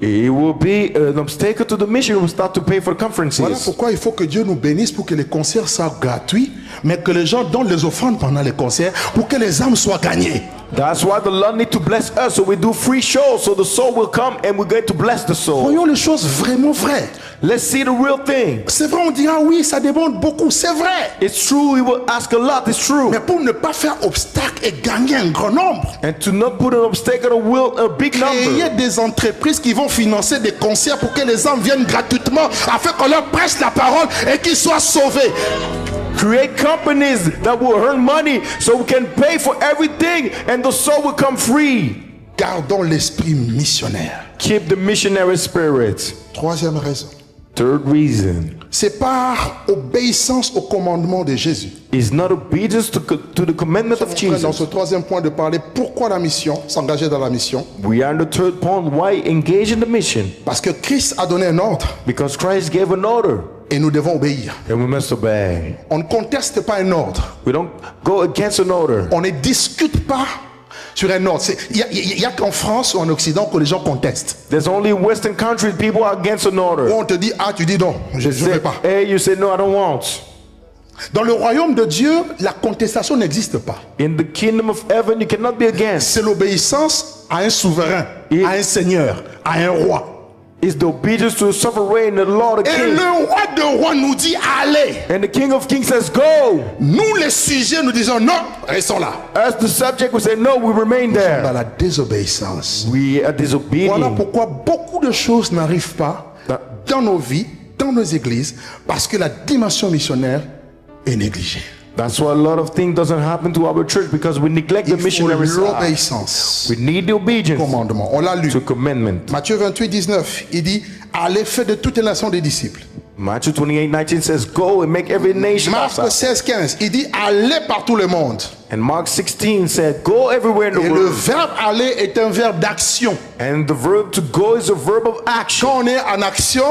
it will be an obstacle to the mission. We'll start to pay for conferences. Voilà pourquoi il faut que Dieu nous bénisse pour que les concerts soient gratuits, mais que les gens donnent les offrandes pendant les concerts pour que les âmes soient gagnées. That's why the Lord need to bless us. So we do free shows so the soul will come and we're going to bless the soul. Voyons les choses vraiment vraies. Let's see the real thing. C'est vrai, on dira oui, ça demande beaucoup, c'est vrai. It's true, we will ask a lot, it's true. Mais pour ne pas faire obstacle et gagner un grand nombre, And to not put an obstacle or will a big créer number. des entreprises qui vont financer des concerts pour que les hommes viennent gratuitement afin qu'on leur prêche la parole et qu'ils soient sauvés. Create companies that will earn money so we can pay for everything and the soul will come free. Gardons l'esprit missionnaire. Keep the missionary spirit. Troisième raison, Third reason c'est par obéissance au commandement de Jésus. is not obedience to the commandment of Dans Jesus. ce troisième point de parler pourquoi la mission, s'engager dans la mission. We are in the third point. Why engage in the mission? Parce que Christ a donné un ordre Because Christ gave an order et nous devons obéir. and we must obey. On ne conteste pas un ordre. We don't go against an order. On ne discute pas sur un ordre. Il n'y a qu'en France ou en Occident que les gens contestent. There's only in Western countries people are against an Où order. on te dit, ah, tu dis non, je ne Say, veux pas. hey, you say no, I don't want. Dans le royaume de Dieu, la contestation n'existe pas. In the kingdom of heaven, you cannot be against. C'est l'obéissance à un souverain, Et- à un seigneur, à un roi. It's the obedience to the sovereign, the Lord, the Et King. le roi de rois nous dit, allez. And the King of Kings says, go. Nous, les sujets, nous disons, non, restons là. As the subject, we say, no, we remain Dans there. la désobéissance. We are Voilà disobedient. pourquoi beaucoup de choses n'arrivent pas dans nos vies, dans nos églises, parce que la dimension missionnaire est négligée. That's why a lot of things doesn't happen to our church because we neglect the Il faut missionary side. l'obéissance We need the au obedience commandement. On l'a lu. to commandment. Matthieu 28, 19, il dit, allez, faites de toutes les nations des disciples. Matthew 28:19 says, go and make every nation Marc outside. 16, 15, il dit, allez par tout le monde. And Mark 16 said, go everywhere in the Et le world. verbe aller est un verbe d'action. And the verb to go is a verb of action. Quand on est en action,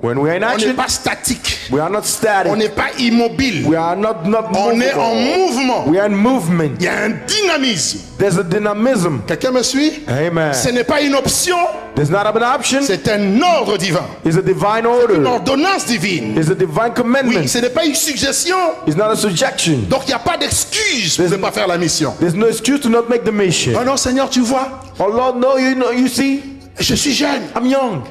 When we are in On n'est action, pas statique. we are not On static. n'est pas immobile. We are not On est en movable. mouvement. We are in movement. Il y a un dynamisme. There's a dynamism. Quelqu'un me suit? Amen. Ce n'est pas une option, There's not an option. c'est un ordre divin. It's a divine Une order. ordonnance divine. It's a divine Oui, commandment. ce n'est pas une suggestion. It's not a suggestion. Donc il n'y a pas d'excuse pour ne pas faire la mission. There's no excuse to not make the mission. Oh non, Seigneur, tu vois, Oh Lord, no, you see, je suis jeune. I'm young.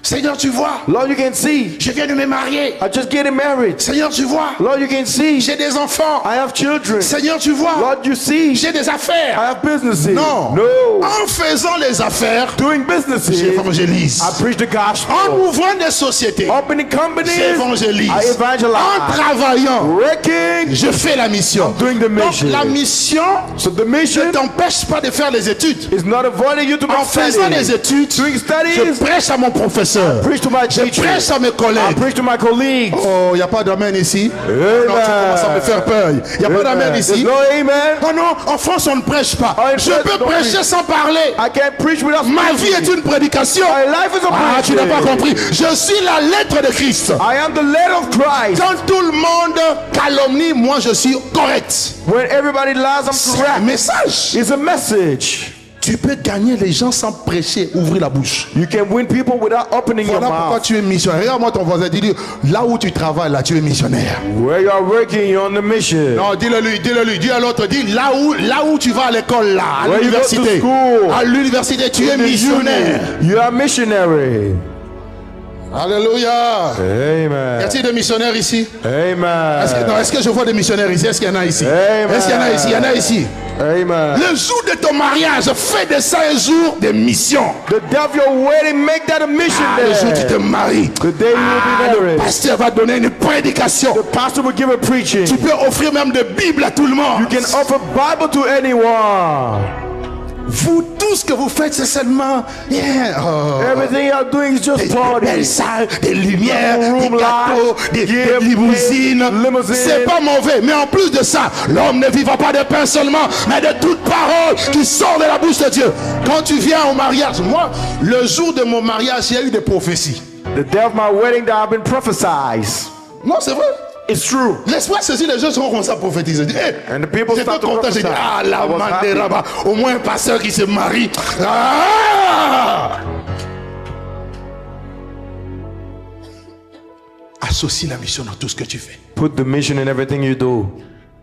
Seigneur, tu vois, Lord, you can see. je viens de me marier. I just getting married. Seigneur, tu vois, Lord, you can see. j'ai des enfants. I have children. Seigneur, tu vois, Lord, you see. j'ai des I affaires. have businesses. Non. No. En faisant les affaires, Doing businesses. j'évangélise. I preach the En gospel. ouvrant des sociétés, Opening companies. j'évangélise. I En evangelize. travaillant, Working. je fais la mission. Doing the Donc mission. la mission So the ne mission t'empêche pas de faire les études. is not avoiding you to En make faisant les studies. études, Doing je studies. prêche à mon professeur. Preach to my Je teacher. prêche à mes I collègues. preach to my colleagues. Oh, il n'y a pas d'amen ici. Amen. Non, tu commences à me faire peur. Il n'y a pas d'amen There's ici. no amen. Oh non, en France, on ne prêche pas. Oh, in Je France, peux don't prêcher preach. sans parler. I can't preach without Ma vie est une prédication. My life is a Ah, tu n'as pas preaching. compris. Je suis la lettre de Christ. I am the letter of Christ. Quand tout le monde calomnie, moi je suis correct. When everybody lies, I'm C'est un correct. message. It's a message. Tu peux gagner les gens sans prêcher, ouvrir la bouche. You can win people without opening Voilà your pourquoi mouth. tu es missionnaire. Regarde-moi ton voisin, dis-lui, là où tu travailles, là tu es missionnaire. Where you are working, you're on the mission. Non, dis-le lui, dis à l'autre, dis là où tu vas à l'école, là, à Where you go to l'université. school. À l'université, tu es In the missionnaire. uni, you are missionary. Alléluia. Y Amen. a-t-il des missionnaires ici? Amen. Est-ce que je vois des missionnaires ici? Est-ce qu'il y en a ici? Amen. Est-ce qu'il y en a ici? Il y en a ici. Amen. Le jour de ton mariage, fais de ça un jour de mission. The day of your wedding, make that a mission Ah, le jour où tu te day. maries, The day you will be le married. pasteur va donner une prédication. The pastor will give a preaching. Tu peux offrir même de Bible à tout le monde. You can offer Bible to anyone. Vous, tout ce que vous faites, c'est seulement Everything you are doing is just des belles party. salles, des lumières, des Room gâteaux, des gift, limousines. limousine. C'est pas mauvais, mais en plus de ça, l'homme ne vivra pas de pain seulement, mais de toute parole qui sort de la bouche de Dieu. Quand tu viens au mariage, moi, le jour de mon mariage, il y a eu des prophéties. The day of my wedding that have been prophesied. Non, c'est vrai. It's true. Laisse-moi saisir, les gens seront comme ça prophétiser. Hey, And the people j'étais start to content, j'ai dit, prophesy. ah, la I was happy. mandera, au moins un pasteur qui se marie. Ah! Associe la mission dans tout ce que tu fais. Put the mission in everything you do.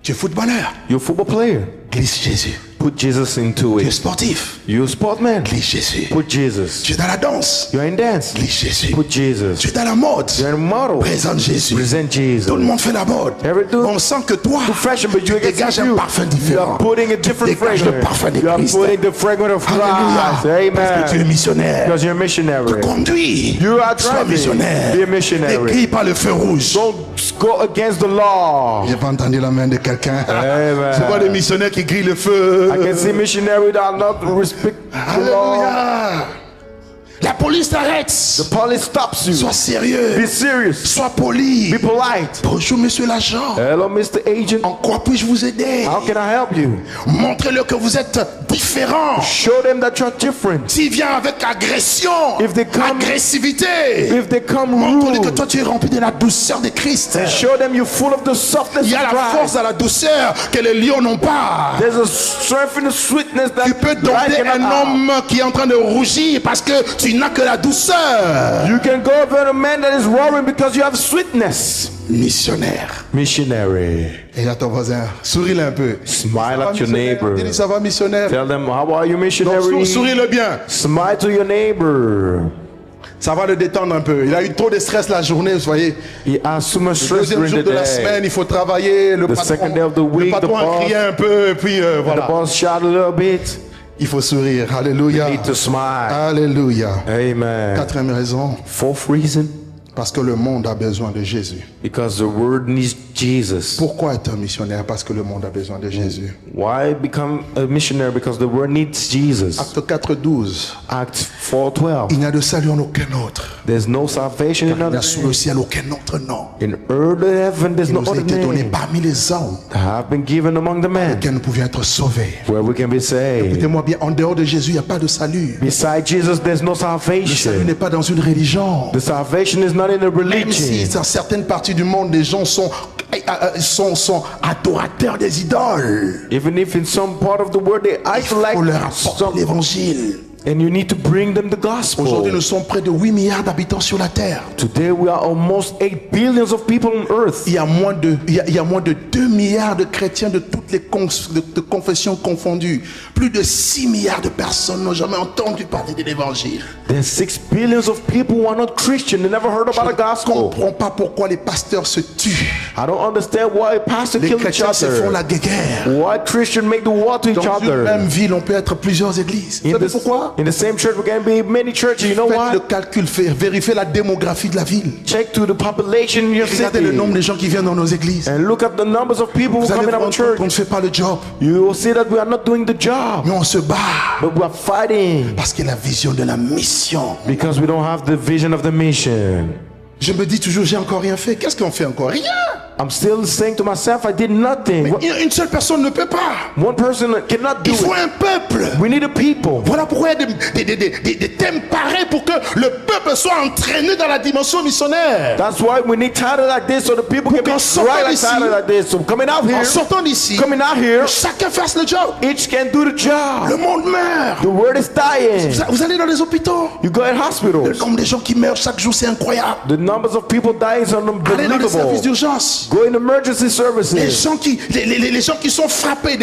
Tu es footballeur, You're a football player. glisse Jésus. Put Jesus into Tu es it. sportif, You're a sportman. glisse Jésus. Put Jesus. Tu es dans la danse, You're in dance. glisse Jésus. Put Jesus. Tu es dans la mode, You're in model. présente Jésus. Present Jesus. Tout le monde fait la mode. Every- On sent que toi, Fashion, but tu you dégages un you. parfum You différent. are putting a different Dégage le fragrance. parfum de You are Christ. putting the fragrance of Christ. Alléluia. Parce que tu es Amen. missionnaire. Because you're a missionary. Conduis. You are Sois driving. missionnaire. Be a missionary. N'écris pas le feu rouge. Don't go against the law. J'ai pas entendu la main de quelqu'un. Amen. Je vois des missionnaires qui grillent le feu. I can see missionaries that are not respect the law. Alléluia. La police t'arrête. The police stops you. Sois sérieux. Be serious. Sois poli. Be polite. Bonjour, monsieur l'agent. Hello, Mr. Agent. En quoi puis-je vous aider? How can I help you? Montrez-le que vous êtes différent. Show them that you're different. S'il vient avec agression, If they come- agressivité, If they come montre-lui que rude, toi tu es rempli de la douceur de Christ. show them you're full of the softness Il y a of la Christ. force à la douceur que les lions n'ont pas. There's a strength in the sweetness that Tu peux lion dompter cannot un have. homme qui est en train de rougir parce que tu n'as que la douceur. You can go over a man that is roaring because you have sweetness. Missionnaire. Missionary. Et à ton voisin, souris-le un peu. Smile Ça va, at your missionnaire? neighbor. Dis-lui, ça va, missionnaire. Tell them, how are you, Donc, missionary? souris-le bien. Smile to your neighbor. Ça va le détendre un peu. Il a eu trop de stress la journée, vous voyez. He has so much Le stress deuxième during jour the de la day. semaine, il faut travailler. Le second day of the le week, patron the a boss- crié un peu, et puis The voilà. boss shout a little bit. Il faut sourire. Alléluia. Need to smile. Alléluia. Amen. Quatrième raison, Fourth reason, parce que le monde a besoin de Jésus. because the world needs Jesus. Pourquoi être un missionnaire? Parce que le monde a besoin de Jésus. Why become a missionary? Because the world needs Jesus. Acte 4:12. Acts 4:12. Il n'y a de salut en aucun autre. There's no salvation in Il n'y a other sous le ciel aucun autre nom. In earth and heaven, there's Il no nous a other été donné name parmi les hommes that have been given among the men que nous pouvions être sauvés. where we can be saved. Écoutez-moi bien, en dehors de Jésus, il n'y a pas de salut. Besides Jesus, there's no Le salut salvation. n'est pas dans une religion. The salvation is not in a Même si religion. dans certaines parties du monde, les gens sont adorateurs des idoles. Even if in some part of the world they Il faut leur idolize apporter some, l'évangile. and you need to bring them the Aujourd'hui, nous gospel. sommes près de 8 milliards d'habitants sur la terre. Today we are almost 8 billions of people on earth. Il y a moins de 2 milliards de chrétiens de toutes les de confessions confondues. Plus de 6 milliards de personnes n'ont jamais entendu parler de l'évangile. There's 6 billions of people who are not Christian. They never heard about the Je ne gospel. comprends pas pourquoi les pasteurs se tuent. I don't understand why pastors Les kill each chrétiens se font la other. guerre. Why Christians make the war to each Dans une même other. ville, on peut être plusieurs églises. Vous savez pourquoi? In the same church, we can be many churches. You know Faites le why? calcul, vérifiez la démographie de la ville. Check to the population in your Regardez le nombre city de gens qui viennent dans nos églises. and look at the numbers of people who Vous allez come in vous our rendre compte qu'on ne church. fait pas le job, You will see that we are not doing the job, mais on se bat but we are fighting parce que la vision de la mission. because we don't have the vision of the mission. Je me dis toujours, j'ai encore rien fait. Qu'est-ce qu'on fait encore? Rien. I'm still saying to myself, I did nothing. Une seule personne ne peut pas. One person cannot do Il faut it. un peuple. We need a people. Voilà pourquoi il y a des thèmes pareils pour que le peuple soit entraîné dans la dimension missionnaire. That's why we need title like this so the people can be qu'en sortant right like d'ici- title like this. So coming out En here, sortant d'ici, coming out here, chacun fasse le job. each can do the job. Le monde meurt. The word is dying. Vous allez dans les hôpitaux. You go in Le hospitals. nombre de gens qui meurent chaque jour, c'est incroyable. The numbers of people dying is Allez dans les unbelievable. services d'urgence. Go in emergency Les services. gens qui sont frappés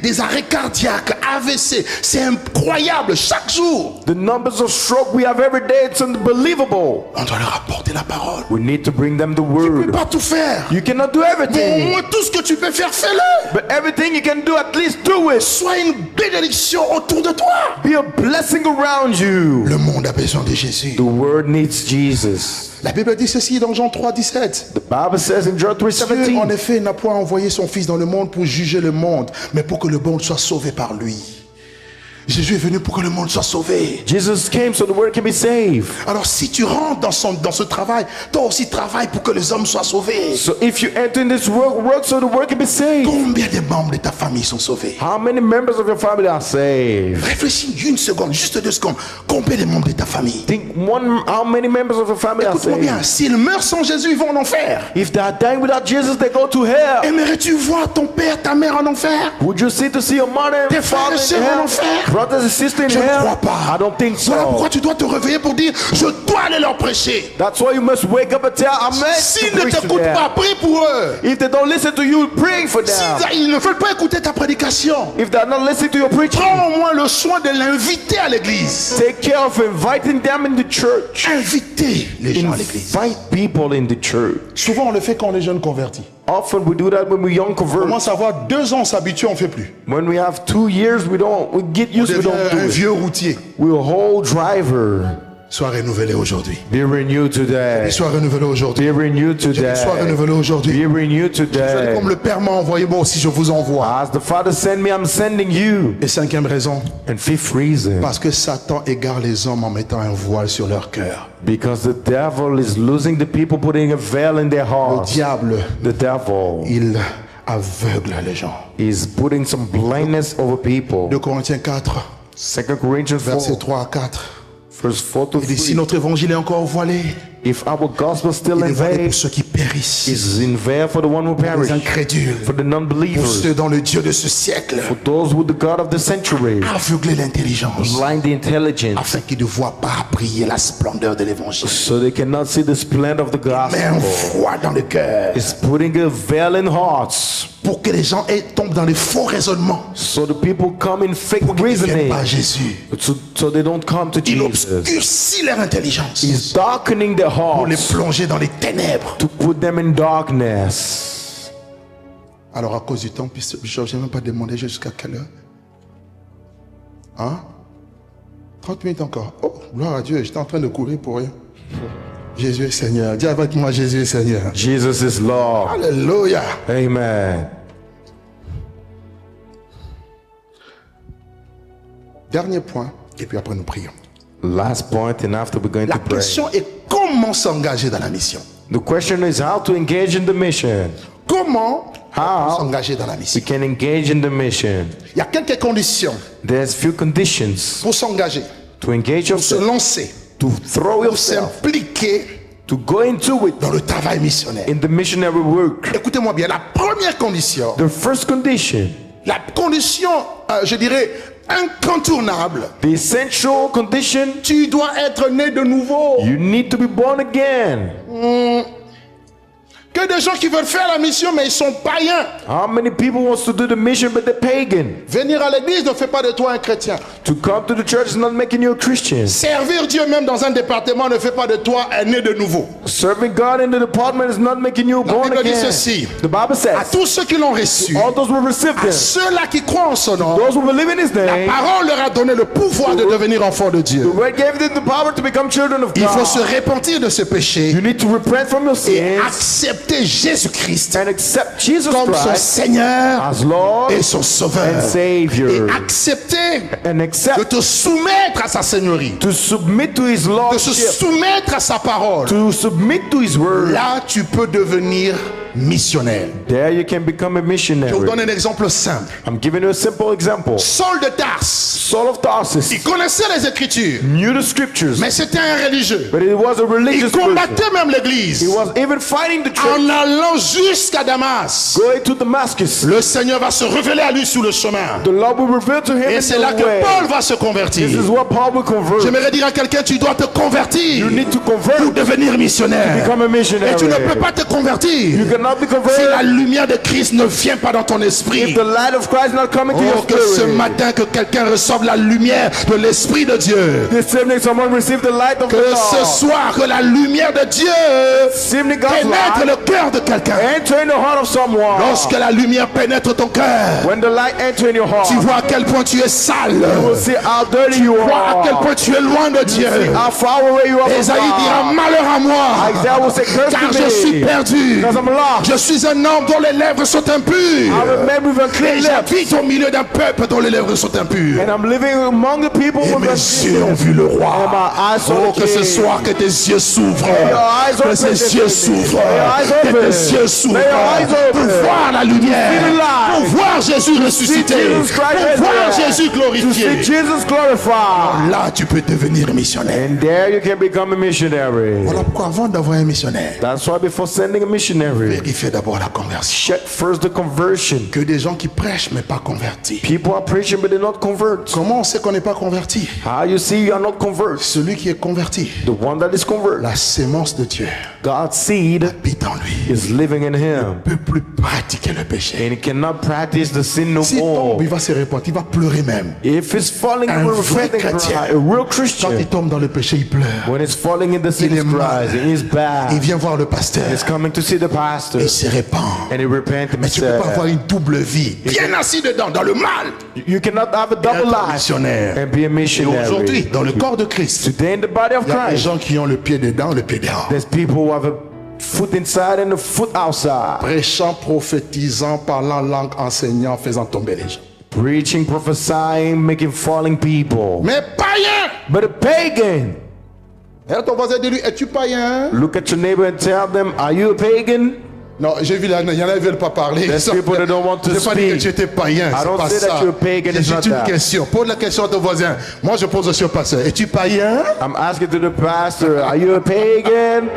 des arrêts cardiaques, AVC, c'est incroyable chaque jour. The numbers of stroke we have every day, it's unbelievable. On doit leur apporter la parole. We need to bring them the Tu ne peux word. pas tout faire. You cannot do Mais au everything, moins tout ce que tu peux faire, fais-le. but everything you can do, at least do it. Sois une bénédiction autour de toi. Be a blessing around you. Le monde a besoin de Jésus. The word needs Jesus. La Bible dit ceci dans Jean 3, 17. The Bible says in John Dieu, en 3:17, effet, n'a point envoyé son Fils dans le monde pour juger le monde, mais pour que le monde soit sauvé par lui. Jésus est venu pour que le monde soit sauvé. Jesus came so the world can be saved. Alors si tu rentres dans ce travail, toi aussi travaille pour que les hommes soient sauvés. So if you enter in this work so the world can be saved. Combien de membres de ta famille sont sauvés? How many members of your family are saved? Réfléchis une seconde, juste 2 secondes. Combien de membres de ta famille? Think how many members of your family are Écoute-moi bien, saved? s'ils meurent sans Jésus, ils vont en enfer. If they are dying without Jesus, they go to hell. Aimerais-tu voir ton père, ta mère en enfer? Would you see to see your mother Tes and frères et father sœurs in en hell? enfer? Brothers and sisters in Je ne hell? crois pas. I don't think Voilà pourquoi so. tu dois te réveiller pour dire, je dois aller leur prêcher. That's why you must wake up and tell, I'm meant S'ils to ne preach to t'écoutent them. pas, prie pour eux. If they don't listen to you, pray for them. S'ils ne veulent pas écouter ta prédication, If they're not listening to your preaching, prends au moins le soin de l'inviter à l'église. take care of inviting them in the church. Inviter les gens à l'église. Invite people in the church. Souvent, on le fait quand on est jeune converti. Often we do that when we're young On converts. commence à avoir 2 ans, on s'habitue, on ne fait plus. When we have 2 years, we get On used, we devient don't un do it. vieux routier. We're a whole driver. Sois renouvelé aujourd'hui. Be renewed today. Sois renouvelé aujourd'hui. Be renewed today. Sois renouvelé aujourd'hui. Be renewed today. Comme le Père m'a envoyé, moi aussi je vous envoie. As the Father sent me, I'm sending you. Et 5e raison, And 5th reason, parce que Satan égare les hommes en mettant un voile sur leur cœur. because the devil is losing the people, putting a veil in their Le hearts. diable, The devil il aveugle les gens. is putting some blindness over people. 2 Corinthiens 4, 2 Corinthians 4, versets 3 à 4. verse 4 to Il dit, si 3. notre évangile est encore voilé, If our gospel is still il in est voilé vain, pour ceux qui périssent, is in vain for the one who les perish, incrédules, for the pour non-believers, ceux dont le Dieu de ce siècle for those with the God of the century, aveugle l'intelligence, blind the intelligence, afin qu'ils ne voient pas briller la splendeur de l'évangile. so they cannot see the splendor of the Mais un gospel. froid dans le cœur, It's putting a veil in hearts, pour que les gens tombent dans les faux raisonnements, so the people come in fake pour qu'ils ne viennent reasoning, pas à Jésus. so they don't come to Il Jesus. obscurcit leur intelligence He's darkening their pour les hearts plonger dans les ténèbres. to put them in darkness. Alors à cause du temps, je n'ai même pas demandé jusqu'à quelle heure. Hein? 30 minutes encore. Oh, gloire à Dieu, j'étais en train de courir pour rien. Jésus est Seigneur. Dis avec moi, Jésus est Seigneur. Jesus is Lord. Alléluia. Amen. Dernier point, et puis après nous prions. Last point, and after we're going La to pray. question est comment s'engager dans la mission. The question is how to engage in the mission. Comment How s'engager dans la we mission. can engage in the mission. Il y a quelques conditions There's few conditions pour s'engager, to engage pour se yourself, lancer, to throw pour yourself, s'impliquer to go into it dans le travail missionnaire. in the missionary work. Écoutez-moi bien, la première condition, The first condition, la condition, je dirais, incontournable, the essential condition, tu dois être né de nouveau. you need to be born again. Que des gens qui veulent faire la mission, mais ils sont païens. How many people wants to do the mission but they're pagan? Venir à l'église ne fait pas de toi un chrétien. To come to the church is not making you a Christian. Servir Dieu même dans un département ne fait pas de toi un né de nouveau. Serving God in the department is not making you La born Bible dit again. ceci. The Bible À says, tous ceux qui l'ont reçu, all those who receive à them, ceux-là qui croient en son nom, those who believe in His la name, parole leur a donné le pouvoir de devenir enfants de the Dieu. word gave them the power to become children of Il faut se God. repentir de ses péchés You need to repent from your et sins accepter Jésus-Christ and accept Jesus comme son Christ Seigneur as Lord et son Sauveur. and Et Savior, accepter and de accept te soumettre à sa Seigneurie, to submit to His de se Lordship, soumettre à sa parole. to submit to His word. Là, tu peux devenir missionnaire. There you can become a Je vous missionary. donne un exemple simple. I'm giving you a simple example. Saul de Tarse, Saul of Tarsus il connaissait les Écritures, knew the scriptures, mais c'était un religieux. but he was a Il religious person. combattait même He l'Église was even fighting the church, en allant jusqu'à Damas. going to Damascus. Le Seigneur va se révéler à lui sur le chemin. The Lord will reveal to him Et in c'est là the que way. Paul va se This convertir. is what Paul will convert. J'aimerais dire à quelqu'un, tu dois te convertir You need to pour convert, devenir missionnaire. become a missionary. Et tu ne peux pas te convertir You cannot be si la converted lumière de Christ ne vient pas dans ton if esprit. the light of Christ not coming to Oh, your que ce spirit. matin, que quelqu'un reçoive la lumière de l'Esprit de Dieu. This evening, someone received the light of the Que ce Lord. soir, que la lumière de Dieu This evening, God's pénètre light le cœur de quelqu'un. enter in the heart of someone. Lorsque la lumière pénètre ton cœur, When the light enter in your heart, tu vois à quel point tu es sale. you will see how dirty you Tu vois à quel are. point tu es loin de Dieu. How far away you are from Esaïe dira God. malheur à moi, Isaiah will say, curse car to je suis me, perdu. because I'm lost. Je suis un homme dont les lèvres sont impures. I'm a man with a clean Et lips, j'habite au milieu d'un peuple dont les lèvres sont impures. and I'm living among the people Et with mes a yeux ont vu le And roi. my eyes saw Oh, the que ce King. soir que tes yeux s'ouvrent. eyes Que open tes this yeux evening. s'ouvrent. May your eyes Que open. tes yeux s'ouvrent. May your eyes Pour open. voir la lumière. See the light. Pour voir Jésus ressuscité. Jesus Christ Pour voir resurrected. Jésus To see glorifié. Jesus glorified. Là, tu peux devenir missionnaire. And there you can become a missionary. Voilà pourquoi avant d'avoir un missionnaire, That's why before sending a missionary, vérifiez d'abord la conversion. check first the conversion. Que des gens qui prêchent mais pas convertis. People are preaching but they're not converted. Comment on sait qu'on n'est pas converti? How you see you are not converted? Celui qui est converti, The one that is converted, la sémence de Dieu God's seed habite en lui. is living in him, Il ne peut plus pratiquer le péché. and he cannot practice the sin no S'il more. tombe, il va se repentir, il va pleurer même. If he's falling, he Un will vrai repent and chrétien. cry. A real Quand Christian, il tombe dans le péché, il pleure. when he's falling in the sin, Il est he mal. cries and he's Il bad. vient voir le pasteur He's coming to see the pastor, et il se répand. and he repents Mais tu ne peux pas avoir himself. une double vie, bien assis dedans, dans le mal. You cannot have a Et double être life missionnaire. and be a Et aujourd'hui, missionary. dans le corps de Christ, Today in the body of il y a des Christ, gens qui ont le pied dedans, le pied dehors. there's people who have a foot inside and a foot outside. Prêchant, prophétisant, parlant langue, enseignant, faisant tomber les gens. Preaching, prophesying, making falling people. Mais païen! But a pagan, Et là, ton voisin dit lui, es-tu païen? look at your neighbor and tell them, are you a pagan? Non, j'ai vu là, il y en a qui ne veulent pas parler. There's people that don't want to Je n'ai pas dit que speak. tu étais païen, I c'est don't pas say that ça. you're a pagan, C'est it's juste not une that. question. Pose la question à ton voisin. Moi, je pose aussi au pasteur. Es-tu païen? I'm asking to the pastor, are you a pagan?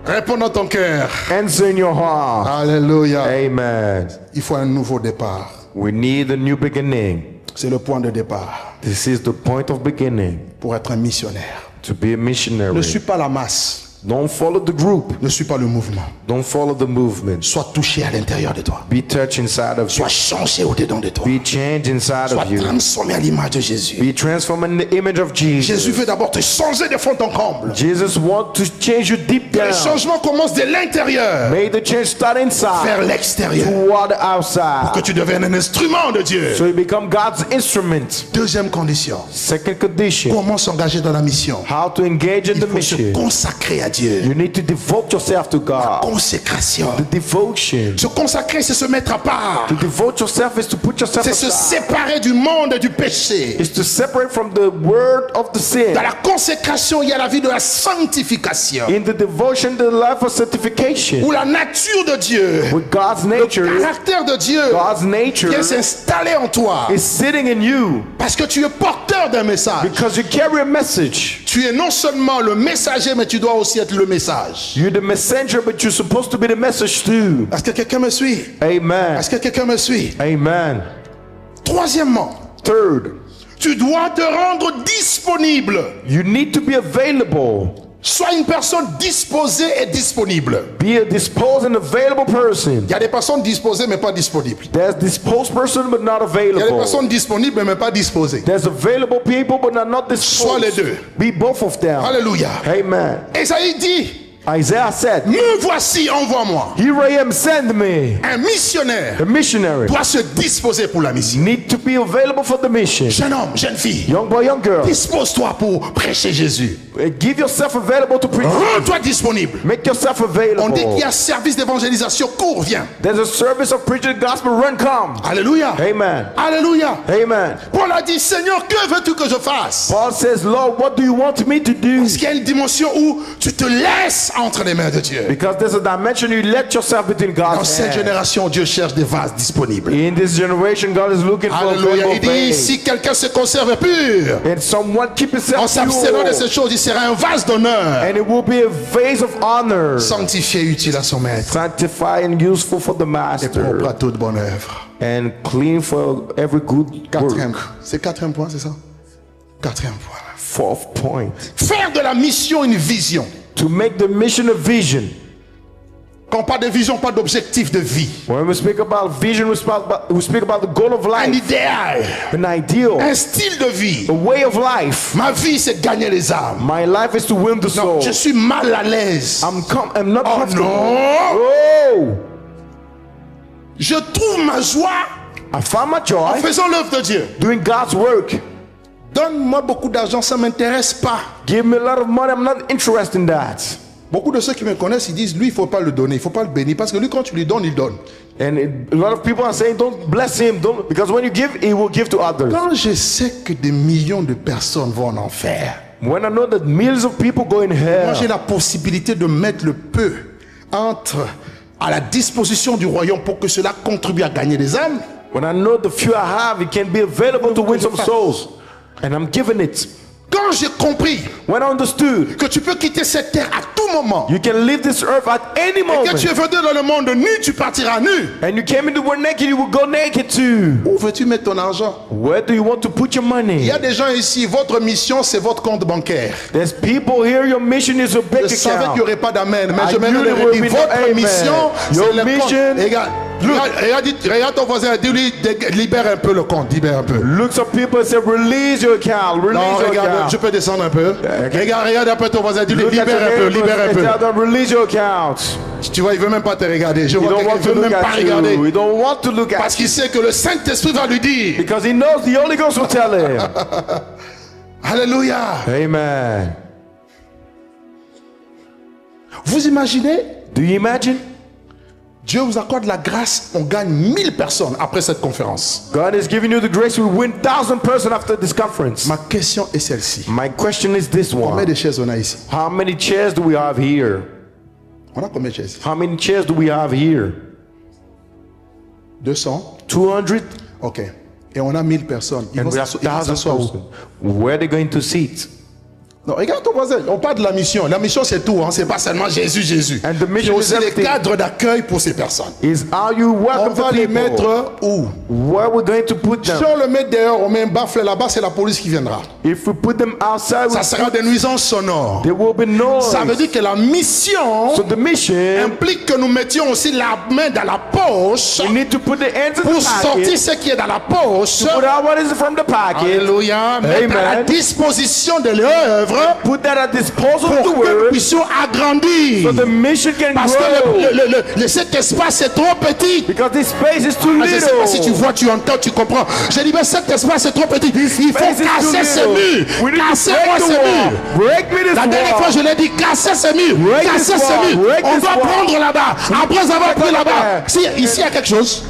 Réponds dans ton cœur. Answer in your heart. Alléluia. Amen. Il faut un nouveau départ. We need a new beginning. C'est le point de départ This is the point of beginning pour être un missionnaire. to be a missionary. Ne suis pas la masse. Don't follow the group. Ne suis pas le mouvement. Don't follow the movement. Sois touché à l'intérieur de toi. Be touched inside of you. Sois changé au-dedans de toi. Be changed inside Sois of you. transformé à l'image de Jésus. Be transformed in the image of Jésus Jesus. veut d'abord te changer de fond en comble. Jesus wants to change you deep Que le down. changement commence de l'intérieur May the change start vers inside l'extérieur. toward the Que outside. tu deviennes un instrument de Dieu. So you become God's instrument. Deuxième condition. Second condition. Comment s'engager dans la mission? How to engage in Il the faut se mission. consacrer à Dieu. You need to devote yourself to God. Consécration. The devotion. Se consacrer, c'est se mettre à part. To devote yourself is to put yourself C'est se aside. séparer du monde et du péché. Is to separate from the word of the sin. Dans la consécration, il y a la vie de la sanctification. In the devotion, the life of sanctification. Où la nature de Dieu, With God's le nature, caractère de Dieu God's nature vient s'installer en toi. is sitting in you Parce que tu es porteur d'un message. because you carry a message. Tu es non seulement le messager, mais tu dois aussi être le message. You're the messenger, but you're supposed to be the message too. Est-ce que quelqu'un me suit? Amen. Est-ce que quelqu'un me suit? Amen. Troisièmement, Third, tu dois te rendre disponible. you need to be available. Sois une personne disposée et disponible. Be a disposed and available person. Il y a des personnes disposées mais pas disponibles. There's disposed person but not Il y a des available. personnes disponibles mais pas disposées. There's available people but not Sois les disposed. deux. Be both of them. Alléluia. Amen. Esaïe dit, Isaiah said, me voici, envoie-moi. here I am, send me. Un missionnaire A missionary doit se disposer pour la mission. need to be available for the mission. Jeune homme, jeune fille, Young boy, young girl, dispose-toi pour prêcher Jésus. give yourself available to preach. Rends-toi disponible. Make yourself On dit qu'il available. y a service d'évangélisation, cours, viens. There's a service of preaching the gospel. Run, come. Alléluia. Amen. Alléluia. Amen. Paul a dit, Seigneur, que veux-tu que je fasse? Paul says, Lord, what do you want me to do? Parce qu'il y a une dimension où tu te laisses entre les mains de Dieu. Because there's a dimension you let yourself between Dans God's cette hands. génération, Dieu cherche des vases disponibles. In this generation, God is looking for Alléluia. available Il dit, vase. si quelqu'un se conserve pur, And someone keep en himself s'abstenant de pure. ces choses, il sera un vase d'honneur. And it will be a vase of honor. Sanctifié, utile à son maître. Sanctified and useful for the Et propre à master. toute bonne œuvre. And clean for every good Quatrième. work. C'est quatrième point, c'est ça? Quatrième point. Fourth point. Faire de la mission une vision. To make the mission a vision. Quand pas de vision, pas d'objectif de vie. When we speak about vision, we speak about the goal of Un life, idéal. an ideal, Un style de vie. a way of life. Ma vie, c'est gagner les âmes. My life is to win the Non, soul. je suis mal à l'aise. I'm not Oh comfortable. non. Oh! Je trouve ma joie I found my en joy faisant l'œuvre de Dieu. doing God's work. Donne-moi beaucoup d'argent, ça ne m'intéresse pas. Give me a lot of money. I'm not interested in that. Beaucoup de ceux qui me connaissent, ils disent, lui, il ne faut pas le donner, il ne faut pas le bénir, parce que lui, quand tu lui donnes, il donne. And a lot of people are saying, don't bless him, don't, because when you give, he will give to others. Quand je sais que des millions de personnes vont en enfer, When I know that millions of people go in moi, j'ai hell, la possibilité de mettre le peu à la disposition du royaume pour que cela contribue à gagner des âmes. when I know the few I have, it can be available to win some souls. And I'm giving it. Quand j'ai compris When I understood, que tu peux quitter cette terre à tout moment, you can leave this earth at any et que tu es moment. venu dans le monde nu, tu partiras nu. And you came into the world naked, you will go naked too. Où veux-tu mettre ton argent? Where do you want to put your Il money? y a des gens ici, votre mission, c'est votre compte bancaire. There's people here, your mission is a bank Je savais qu'il n'y account. aurait pas d'amen, mais I je maintenant knew there le would redis. be no Votre amen. mission, Your c'est le mission- compte. Regarde ton voisin, dis-lui, libère un peu le compte, libère un peu. Look, some people say, release your account, release Non, your regarde, account. je peux descendre un peu. Regarde un peu ton voisin, dis-lui, Look at libère your un peu, neighbors libère un and peu. tell them, release your account. Tu vois, il veut même pas te regarder. Je He vois don't quelqu'un want qui to veut look même pas at regarder. you. He don't want to look Parce at you. qu'il sait que le Saint-Esprit va lui dire. Because he knows the Holy Ghost will tell him. Alléluia. Amen. Vous imaginez? Do you imagine? Dieu vous accorde la grâce, on gagne 1000 personnes après cette conférence. God is giving you the grace to win 1,000 persons after this conference. Ma question est celle-ci. My question is this Combien one. de chaises on a ici? How many chairs do we have here? On a combien de chaises? How many chairs do we have here? 200? 200? Ok. Et on a 1000 personnes. Ils And vont we have s'asseoir 1,000 où? persons. Where are they going to sit? Non, regarde ton voisin. On parle de la mission. La mission, c'est tout. Hein. C'est pas seulement Jésus, Jésus. And the Il y mission a is aussi les everything. cadres d'accueil pour ces personnes. Is how you On welcome va the les people. mettre où? Where we're going to put Si them. on le met dehors, on met un baffle là-bas, c'est la police qui viendra. If we put them outside, Ça sera des nuisances sonores. there will be noise. Ça veut dire que la mission So the mission, implique que nous mettions aussi la main dans la poche we need to put the hands in pour the sortir pocket. ce qui est dans la poche. Put out what is from the pocket. Alléluia. Mettre à la Amen. disposition de l'œuvre Put that at disposal of pour the que nous word. puissions agrandir. So the mission can Parce que grow. cet espace est trop petit. Because this space is too Ah, je ne sais pas si tu little. vois, tu entends, tu comprends. J'ai dit, mais cet espace est trop petit. Il faut Space is too casser ce little. mur. We need to Cassez-moi break ce the wall. mur. Break me this La dernière fois, wall. je l'ai dit, cassez ce mur. Break Cassez this ce wall. mur. Break On this doit wall. prendre là-bas. Après avoir pris là-bas. Si, ici, il y a quelque chose.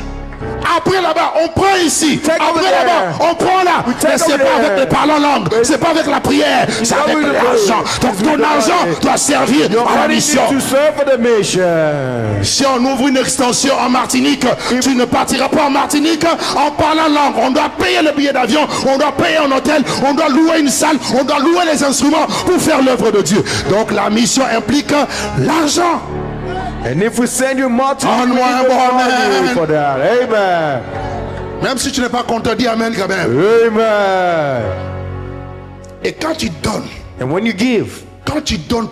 Après là-bas, on prend ici. Take over Après there. là-bas, on prend là. take Mais c'est over pas there. avec les parlants langues. C'est pas avec la prière. C'est not avec with the l'argent. prayer. Donc It's ton with the argent money. doit servir Your à la money needs mission. to serve for the mission. Si on ouvre une extension en Martinique, tu ne partiras pas en Martinique en parlant langue. On doit payer le billet d'avion, on doit payer un hôtel, on doit louer une salle, on doit louer les instruments pour faire l'œuvre de Dieu. Donc la mission implique l'argent. And if we send you multi, Donne-moi un bon amen. for that. Amen. Même si tu n'es pas content, dis Amen quand même. Amen. Et quand tu donnes, And when you give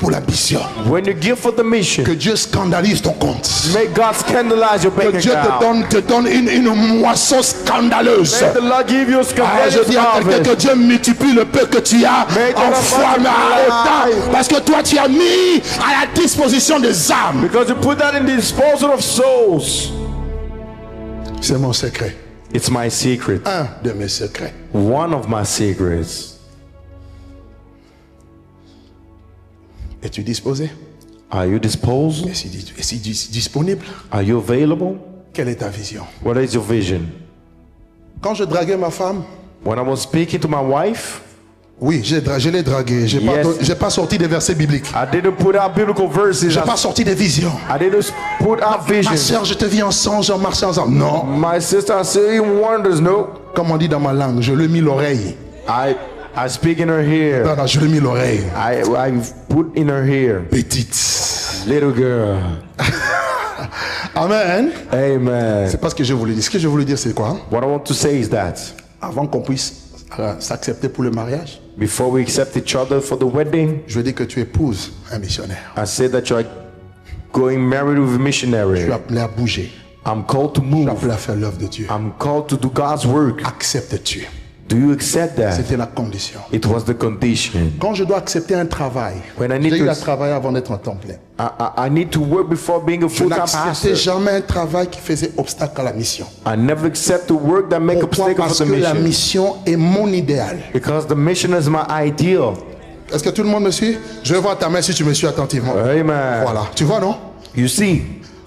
pour la mission, when you give for the mission, que Dieu scandalise ton compte. may God scandalize your Que bank Dieu account. te donne une moisson scandaleuse. May the Lord give you a Ah, je scandalous dis à quelqu'un que harvest. Dieu multiplie le peu que tu as Mais en God fois mais multiply. autant. Parce que toi tu as mis à la disposition des âmes. Because you put that in the disposal of souls. C'est mon secret. It's my secret. Un de mes secrets. One of my secrets. Es-tu disposé? Are you disposed? Es-tu disponible? Are you available? Quelle est ta vision? What is your vision? Quand je draguais ma femme, When I was speaking to my wife, oui, je l'ai draguée. J'ai pas sorti des versets bibliques. I didn't put out biblical verses. J'ai pas sorti des visions. I didn't put out Ma visions. soeur, je te vis en songe, on marchait ensemble. Non. My sister, I see wonders. No, Comme on dit dans ma langue, je lui ai mis l'oreille. I speak in her ear. Non, non, je lui ai mis l'oreille. I put in her ear. Petite. Little girl. Amen. Amen. C'est pas ce que je voulais dire. Ce que je voulais dire, c'est quoi? What I want to say is that Avant qu'on puisse s'accepter pour le mariage, before we accept each other for the wedding, je veux dire que tu épouses un missionnaire. I say that you are going married with a Tu es missionary. appelé à bouger. I'm called to Tu es move. appelé à faire l'œuvre de Dieu. I'm called to do God's work. Acceptes-tu? Do you accept that? C'était la condition. It was the condition. Quand je dois accepter un travail, When I need j'ai eu to- à travailler avant d'être en temps plein. I need to work before being a Je full-time n'acceptais pastor. jamais un travail qui faisait obstacle à la mission. I never accept the work that make Pourquoi? obstacle Parce for the que la mission. mission est mon idéal. Because the mission is my ideal. Est-ce que tout le monde me suit? Je vais voir ta main si tu me suis attentivement. Amen. Voilà. Tu vois, non? You see,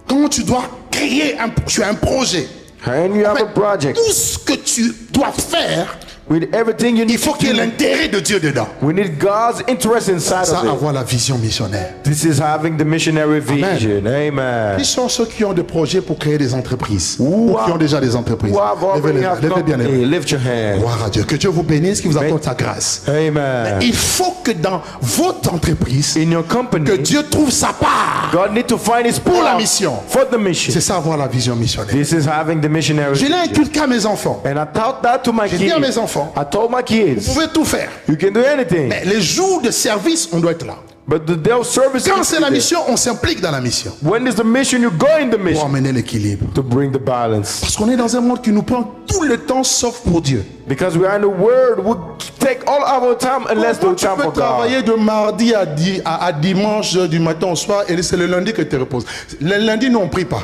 Quand tu dois créer tu as un projet. and you have a project. Tout ce que tu dois faire, With everything you il need faut to qu'il y ait do, l'intérêt de Dieu dedans. we need God's interest inside Ça, of it. avoir la vision missionnaire. This is having the missionary vision. Amen. Qui sont ceux qui ont des projets pour créer des entreprises? Ou qui ont déjà des entreprises? Who have already Levez-les, have levez bien les mains. company, lift your hand. Gloire à Dieu. Que Dieu vous bénisse, qu'il vous accorde sa grâce. Amen. Il faut que dans votre entreprise, In your company, que Dieu trouve sa part. God need to find His Pour la part mission. for the mission. C'est ça, avoir la vision missionnaire. This is having the missionary Je l'ai vision. inculqué à mes enfants. And I taught that to my J'ai dit à mes kids. enfants, I told my vous kids, pouvez tout faire. you can do anything. Mais les jours de service, on doit être là. But the day of service, Quand c'est la mission, on s'implique dans la mission. when is the mission, you go in the Pour mission amener l'équilibre. to bring the balance. Parce qu'on est dans un monde qui nous prend tout le temps sauf pour Dieu. Because we are in a world, we take all our time unless Comment the tu time peux for God. travailler de mardi à dimanche du matin au soir et c'est le lundi que tu te reposes. Le lundi, nous, on ne prie pas.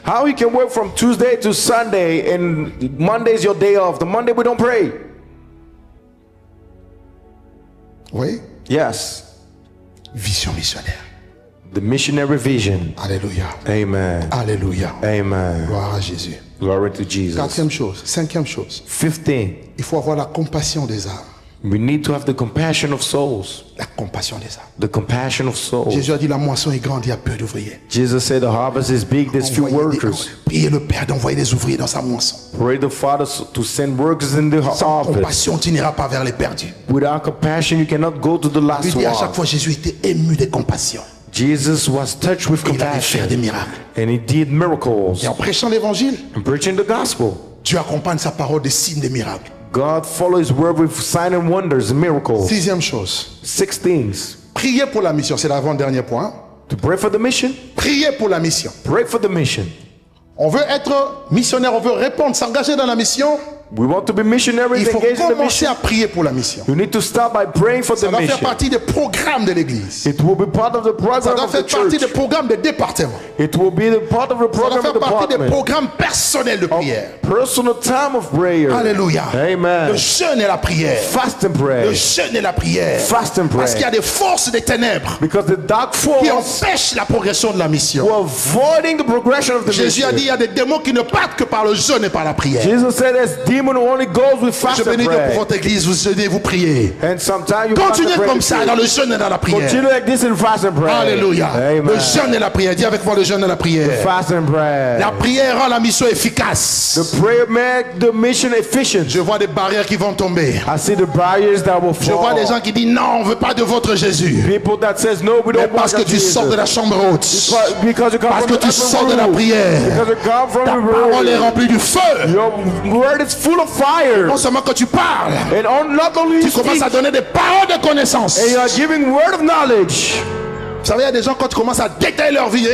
How you can work from Tuesday to Sunday and Monday is your day off. The Monday we don't pray. Oui. Yes. Vision missionnaire. The missionary vision. Alléluia. Amen. Alléluia. Amen. Gloire à Jésus. Glory to Jesus. Quatrième chose, cinquième chose. 15. Il faut avoir la compassion des âmes. We need to have the compassion of souls. La compassion des âmes. The compassion of souls. Jésus a dit la moisson est grande, il y a peu d'ouvriers. Jesus said the harvest is big, there's few workers. Priez le Père d'envoyer des ouvriers dans sa moisson. Pray the Father to send workers in the Sans harvest. compassion, tu n'iras pas vers les perdus. Without compassion, you cannot go to the Il last dit à chaque one. fois, Jésus était ému de compassion. Jesus was touched with Et il allait faire compassion des miracles. and he did miracles. Et en prêchant l'évangile, And preaching the gospel, Dieu accompagne sa parole des signes, des miracles. God follows his word with signs and wonders and miracles. Sixième chose, 6 things. priez pour la mission. C'est l'avant-dernier point. To pray for the mission, Priez pour la mission. pray for the mission. On veut être missionnaire, on veut répondre, s'engager dans la mission. We want to be missionaries, Il faut engaged in the commencer mission. à prier pour la mission. You need to start by praying for Ça the doit faire mission. partie des programmes de l'Église. It will be part of the Ça program doit of faire the partie church. des programmes des départements. It will be the part of the Ça doit program of faire the partie des department. programmes personnels de prière. Personal time of prayer. Alléluia. Amen. Le jeûne et la prière. Fast and Le pray. jeûne et la prière. Fast and Parce qu'il y pray. a des forces des ténèbres Because the dark qui force empêchent la progression de la mission. were avoiding the progression of the Jésus a dit il y mission. a des démons qui ne partent que par le jeûne et par la prière. Jesus said there's demon who only goes with fast Je and bénis Dieu pour pray. votre église, vous jeûnez, vous priez. And sometimes you fast Continuez and pray. comme ça dans le jeûne et dans la prière. Continue like this in fast and pray. Alléluia. Amen. Le jeûne et la prière. Dis avec moi le jeûne et la prière. Fast and pray. La prière rend la mission efficace. The prayer make the mission efficient. Je vois des barrières qui vont tomber. I see the barriers that will Je vois fall. des gens qui disent non, on ne veut pas de votre Jésus. People that says no, we Mais don't want parce que your tu Jesus. sors de la chambre haute. Because you come Parce from que the tu sors de la upper room. prière. Because you come from Ta the parole est room. remplie du feu. Your word is full of fire. Non seulement que tu parles, Not only tu you commences speak, à donner des paroles de connaissance. and you are giving word of knowledge. Vous savez, il y a des gens quand tu commences à détailler leur vie.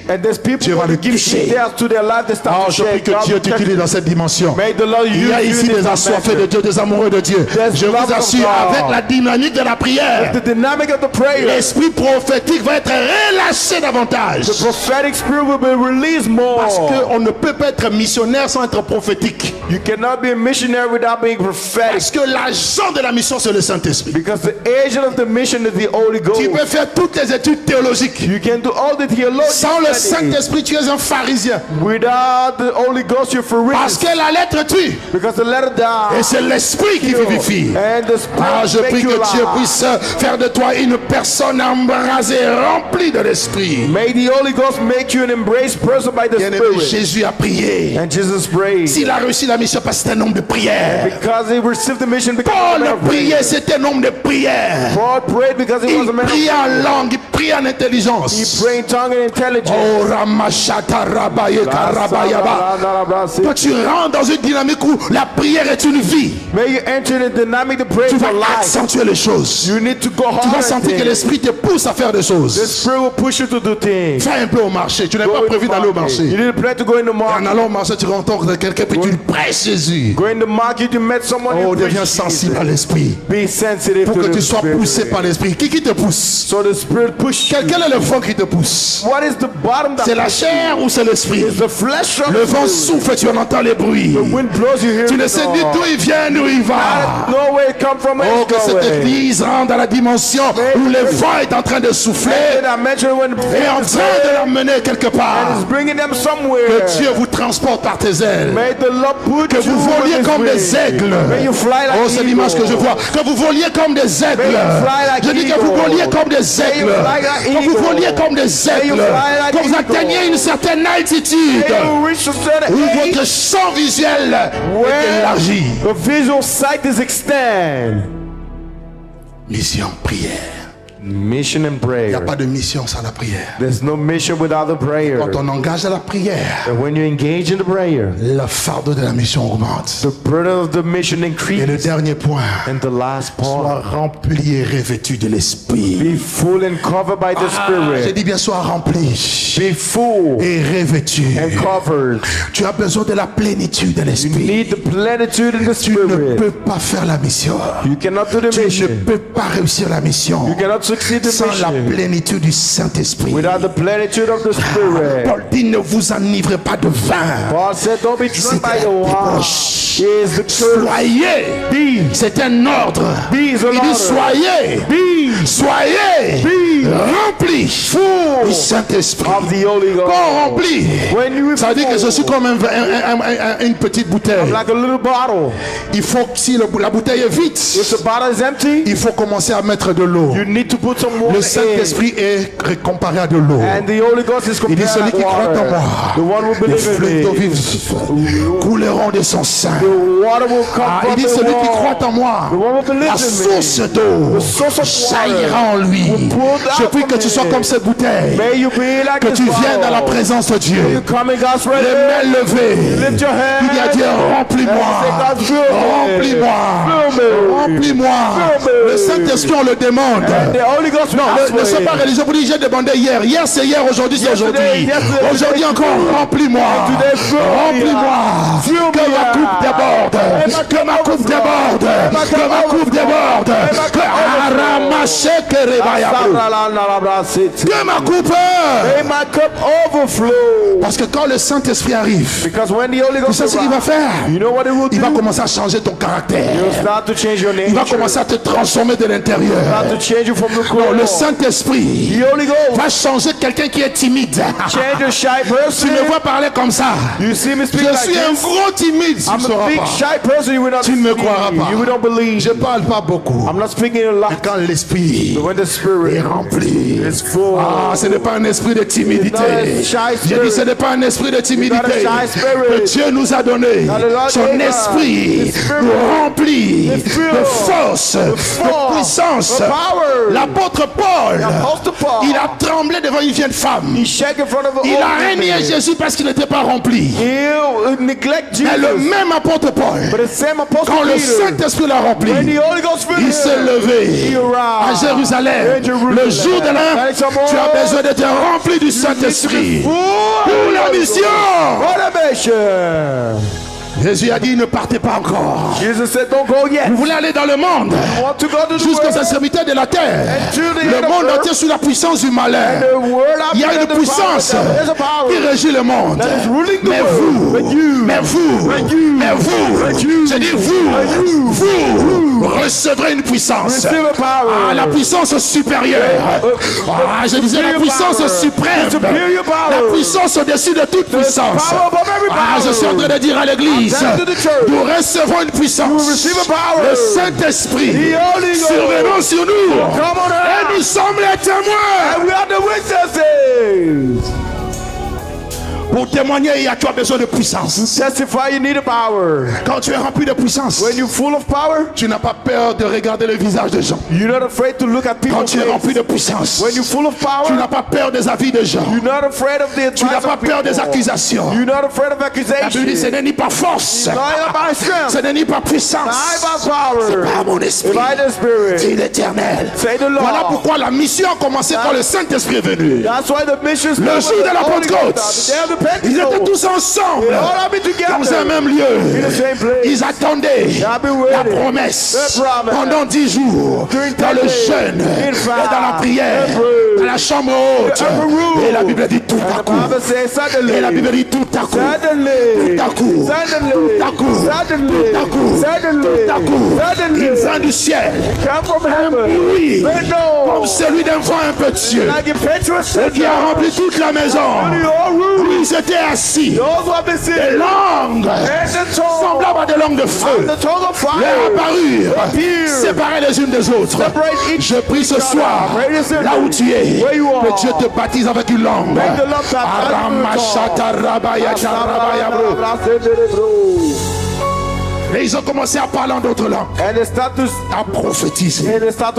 And there's people Dieu va who le give toucher. details to their life. They Ah, start to je prie share. que God Dieu will touch t'utilise dans cette dimension. May the Lord Il y use a you ici in des this assoiffés de measure. Dieu, des amoureux de Dieu. There's Je vous love of assure, God. avec la dynamique de la prière, The dynamic of the prayer. l'esprit prophétique va être relâché davantage. The prophetic spirit will be released more. Parce qu'on ne peut pas être missionnaire sans être prophétique. You cannot be a missionary without being prophetic. Parce que l'agent de la mission, c'est le Saint-Esprit. Because the agent of the mission is the Holy Ghost. Tu peux faire toutes les études théologiques. You can do all the theological Sans le studies. Saint-Esprit, tu es un pharisien. Without the Holy Ghost, you're for Parce que la lettre tue. Because the letter Et dies. c'est l'Esprit qui vivifie. And the Ah, je Spirit prie make you que Dieu alive. puisse faire de toi une personne embrasée, remplie de l'Esprit. May the Holy Ghost make you an embraced person by the Bien-aimé, Spirit. Jésus a prié. And Jesus prayed. S'il a réussi la mission, parce que c'était un homme de prière. Because he received the mission because Paul of a man of priait, prayer. c'était un homme de prière. Paul prayed because he was Il a man of priait prayer. en langue, il priait en He intelligence. prayed in tongue and intelligence. Oh, Ramachata Rabaye Karabayaba. Toi, tu rentres dans une dynamique où la prière est une vie. May you enter the dynamic to pray Tu for vas life. accentuer les choses. You need to go Tu vas hard. sentir que l'Esprit te pousse à faire des The choses. Spirit will push you to do things. Fais un peu au marché. Tu n'as Go pas in the prévu d'aller au market. marché. You didn't plan to go in the En market. allant au marché, tu rencontres quelqu'un puis tu lui prêches Jésus. Go in the market, you met someone. Oh, you preach deviens Jesus. sensible à l'Esprit. Be sensitive Pour to que the tu sois Spirit. poussé par l'Esprit. Qui te pousse? So the Spirit push you. Quel est le vent qui te pousse? What is the bottom that C'est la chair ou c'est l'Esprit? the flesh of Le vent the souffle, tu en entends les bruits. wind blows, you hear Tu ne it sais all. ni d'où il vient, d'où il va. No way it come from, where Oh, it's que cette going. église rentre dans la dimension où le vent est en train de souffler And I mentioned when the et en train de l'amener quelque part. is bringing them somewhere. Que Dieu vous transporte par tes ailes. May the Lord put Que you vous with voliez His comme wings. des aigles. May you fly like Oh, c'est l'image que je vois. Que vous voliez comme des aigles. May you fly like Je dis que vous eagles. voliez comme des May you aigles. fly like Que vous eagles. voliez comme des May you aigles. fly like Que vous eagles. atteigniez une certaine altitude. May you reach a certain Où age votre champ visuel est where élargi. the visual sight is extend. Mission, prière. Mission and Il n'y prayer. a pas de mission sans la prière. There's no mission without the prayer. Quand on engage à la prière, And when you engage in the prayer, le fardeau de la mission augmente. the burden of the mission Et le increases. dernier point, And the last sois part, rempli et revêtu de l'Esprit. be full and covered by the J'ai Spirit. dit bien, sois rempli Be full et revêtu. and covered. Tu as besoin de la plénitude de You l'Esprit. need the plenitude in the Tu ne Spirit. peux pas faire la mission. You cannot do the Tu ne mission. peux pas réussir la mission You cannot succeed the sans la mission plénitude du Saint-Esprit. without the plenitude of the Spirit. Paul dit, ne vous enivrez pas de vin. Paul said, don't be drunk by the wine. It is the church. Soyez. Be. C'est un ordre. Be is Il an dit, order. soyez. Be. Soyez Be. remplis rempli du Saint-Esprit. of the Holy Ghost. Quand rempli, When you ça veut dire que je suis comme une petite bouteille. like a little bottle. Il faut que si la bouteille est vide, If the bottle is empty, il faut commencer à mettre de l'eau. you need to put some Le water in. Saint-Esprit est comparé à de l'eau. And the Holy Ghost is Il dit compared celui to qui croit en water. moi, The one who les believes in fleuves d'eau me. vive couleront de son sein. The water will come Ah, il from dit the celui qui wall. croit en moi, The one who believes la in me. source d'eau The source of water jaillira en lui. will pour out Je prie que from tu sois me. comme cette bouteille, May you be like que this tu viennes dans la bottle. présence de You Dieu. come in God's Les mains presence. levées. Lift your hand. Il a dit remplis-moi, And say, God, fill me. remplis-moi, Fill me. remplis-moi. Fill me. Le Saint-Esprit on le demande. And the Holy Ghost will ask Ne for sois it. pas religieux pour dire j'ai demandé hier. Hier c'est hier, aujourd'hui c'est aujourd'hui. Yesterday, Aujourd'hui encore remplis-moi. today, fill me. Remplis-moi. Fill me. Que ma coupe déborde. Que ma coupe déborde. Que ma coupe déborde. Que Que ma coupe. May my cup overflow. Parce que quand le Saint-Esprit arrive, Because when the Holy tu Ghost sais ce qu'il va arrives, faire? you know what it will Il va do? commencer à changer ton caractère. You'll start to change your Il va nature. commencer à te transformer de l'intérieur. Start to change you from the Non, core. le Saint-Esprit The Holy Ghost va changer quelqu'un qui est timide. change a shy Tu person. me vois parler comme ça. You see me speak Je like suis un this. gros timide. Tu ne I'm sauras a big pas. shy person. You will not Tu ne me believe. croiras pas. You will not believe. Je parle pas beaucoup. I'm not speaking a lot. Quand l'esprit But when the est Spirit rempli. is full, Ah, ce n'est pas un esprit de timidité. It's not a shy J'ai spirit. dit ce n'est pas un esprit de timidité. It's not a shy spirit. Que Dieu nous a donné That the Lord son gave us. esprit The Spirit. nous remplit The Spirit. de force, de force, puissance. the power. L'apôtre Paul, Apostle Paul, il a tremblé devant une vieille femme. he shake in front of an Il old a renié man. Jésus parce qu'il n'était pas rempli. He'll neglect Jesus. Mais le même apôtre Paul, But the same apostle quand le Peter, Saint-Esprit l'a rempli, when the Holy Ghost filled il s'est him, levé he à arrived Jérusalem. in Jerusalem. Le jour de l'an, And some tu as more, besoin d'être rempli du Saint-Esprit full pour la mission. for the mission. Jésus a dit ne partez pas encore. Jesus said, don't go yet. Vous voulez aller dans le monde You want to go to the jusqu'aux world, extrémités de la terre. and to the Le end of monde earth, entier sous la puissance du malin. the world out Il y a there, une the puissance power, there's a power. qui régit le monde. That is ruling the Mais world. vous, But you, mais vous, but you, mais vous, but you, j'ai dit vous recevrez une puissance. receive a power. Ah, la puissance supérieure. Ah, je disais la puissance suprême. Superior power. La puissance au-dessus de toute puissance. Power above every Ah, power. je suis en train de dire à l'église, I'm telling to the church. nous recevons une puissance. receive a power. Le Saint-Esprit The Holy Ghost. survenant sur nous. Come on Et earth. nous sommes les témoins. And we are the witnesses. Pour témoigner, tu as besoin de puissance. Testify, you need a power. Quand tu es rempli de puissance, When you're full of power, tu n'as pas peur de regarder le visage des gens. you're not afraid to look at Quand people's tu es rempli faces. de puissance, When you're full of tu power, n'as pas peur des avis des gens. you're not afraid of the Tu n'as advice pas of peur des people. accusations. You're not afraid of La Bible dit ce accusations. n'est ni par force, Not by strength, ce n'est ni par puissance, not by power, par mon esprit, by the Spirit. dit l'Éternel. Say the Lord. Voilà pourquoi la mission a commencé quand le Saint-Esprit est venu. That's why the mission Le jour de la Pentecôte, ils étaient tous ensemble They all have been together. dans un même lieu. In the same place. Ils attendaient I've been la waiting. promesse The promise. pendant 10 jours During dans 10 le days. jeûne In et fast. dans la prière, In prayer. dans la chambre haute. The upper room. Et la Bible dit tout à And the coup. Bible says suddenly, Et la Bible dit tout à coup. suddenly, Tout à coup. suddenly, Tout à coup. suddenly, Tout à coup. suddenly, Tout à coup. suddenly, Il vient du ciel. come from heaven. Oui. They know. Comme celui d'un vent impétueux. Like a impetuous Et qui a rempli toute la maison. in the whole room. Puis ils étaient assis. Those who have been Des sitting, langues and the tongue, semblables à des langues de feu the tongue of leur fire, apparurent, appeared. séparées les unes des autres. Separate each Je prie ce soir, là où tu es, Where you are. que Dieu te baptise avec une langue. Make the love baptize Aramashata rabaya tarabaya bro. Et ils ont commencé à parler en d'autres langues, And they start to à prophétiser.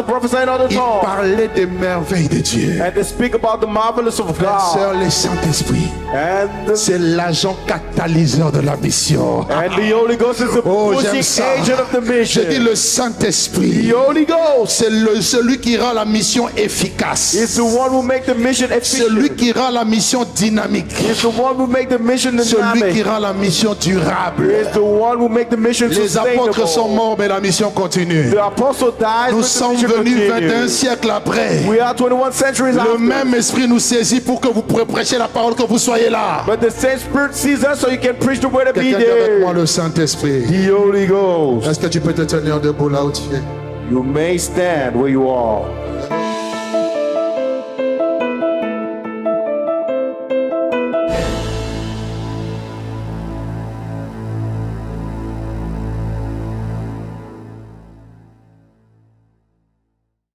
prophesy in other Ils tongues. parlaient des merveilles de Dieu. And they speak about the marvelous of Sœur, God. le Saint-Esprit, And c'est l'agent catalyseur de la mission. the Holy Ghost is the Oh, j'aime pushing ça. agent of the Je mission. dis le Saint-Esprit. The Holy Ghost C'est celui qui rend la mission efficace. is the one who make the mission Celui efficient. qui rend la mission dynamique. Is the one who make the mission Celui qui dynamic. rend la mission durable. Is the one who make the mission Les apôtres sont sustainable. morts, mais la mission continue. The apostle dies, Nous but the sommes mission venus 21 continues. siècles après. We are 21 centuries Le after. même esprit nous saisit pour que vous pourrez prêcher la parole, que vous soyez là. But the same spirit sees us so you can preach the word and be Quelqu'un dit avec moi there. le Saint-Esprit. The Holy Ghost. Est-ce que tu peux te tenir debout là où tu es? You may stand where you are.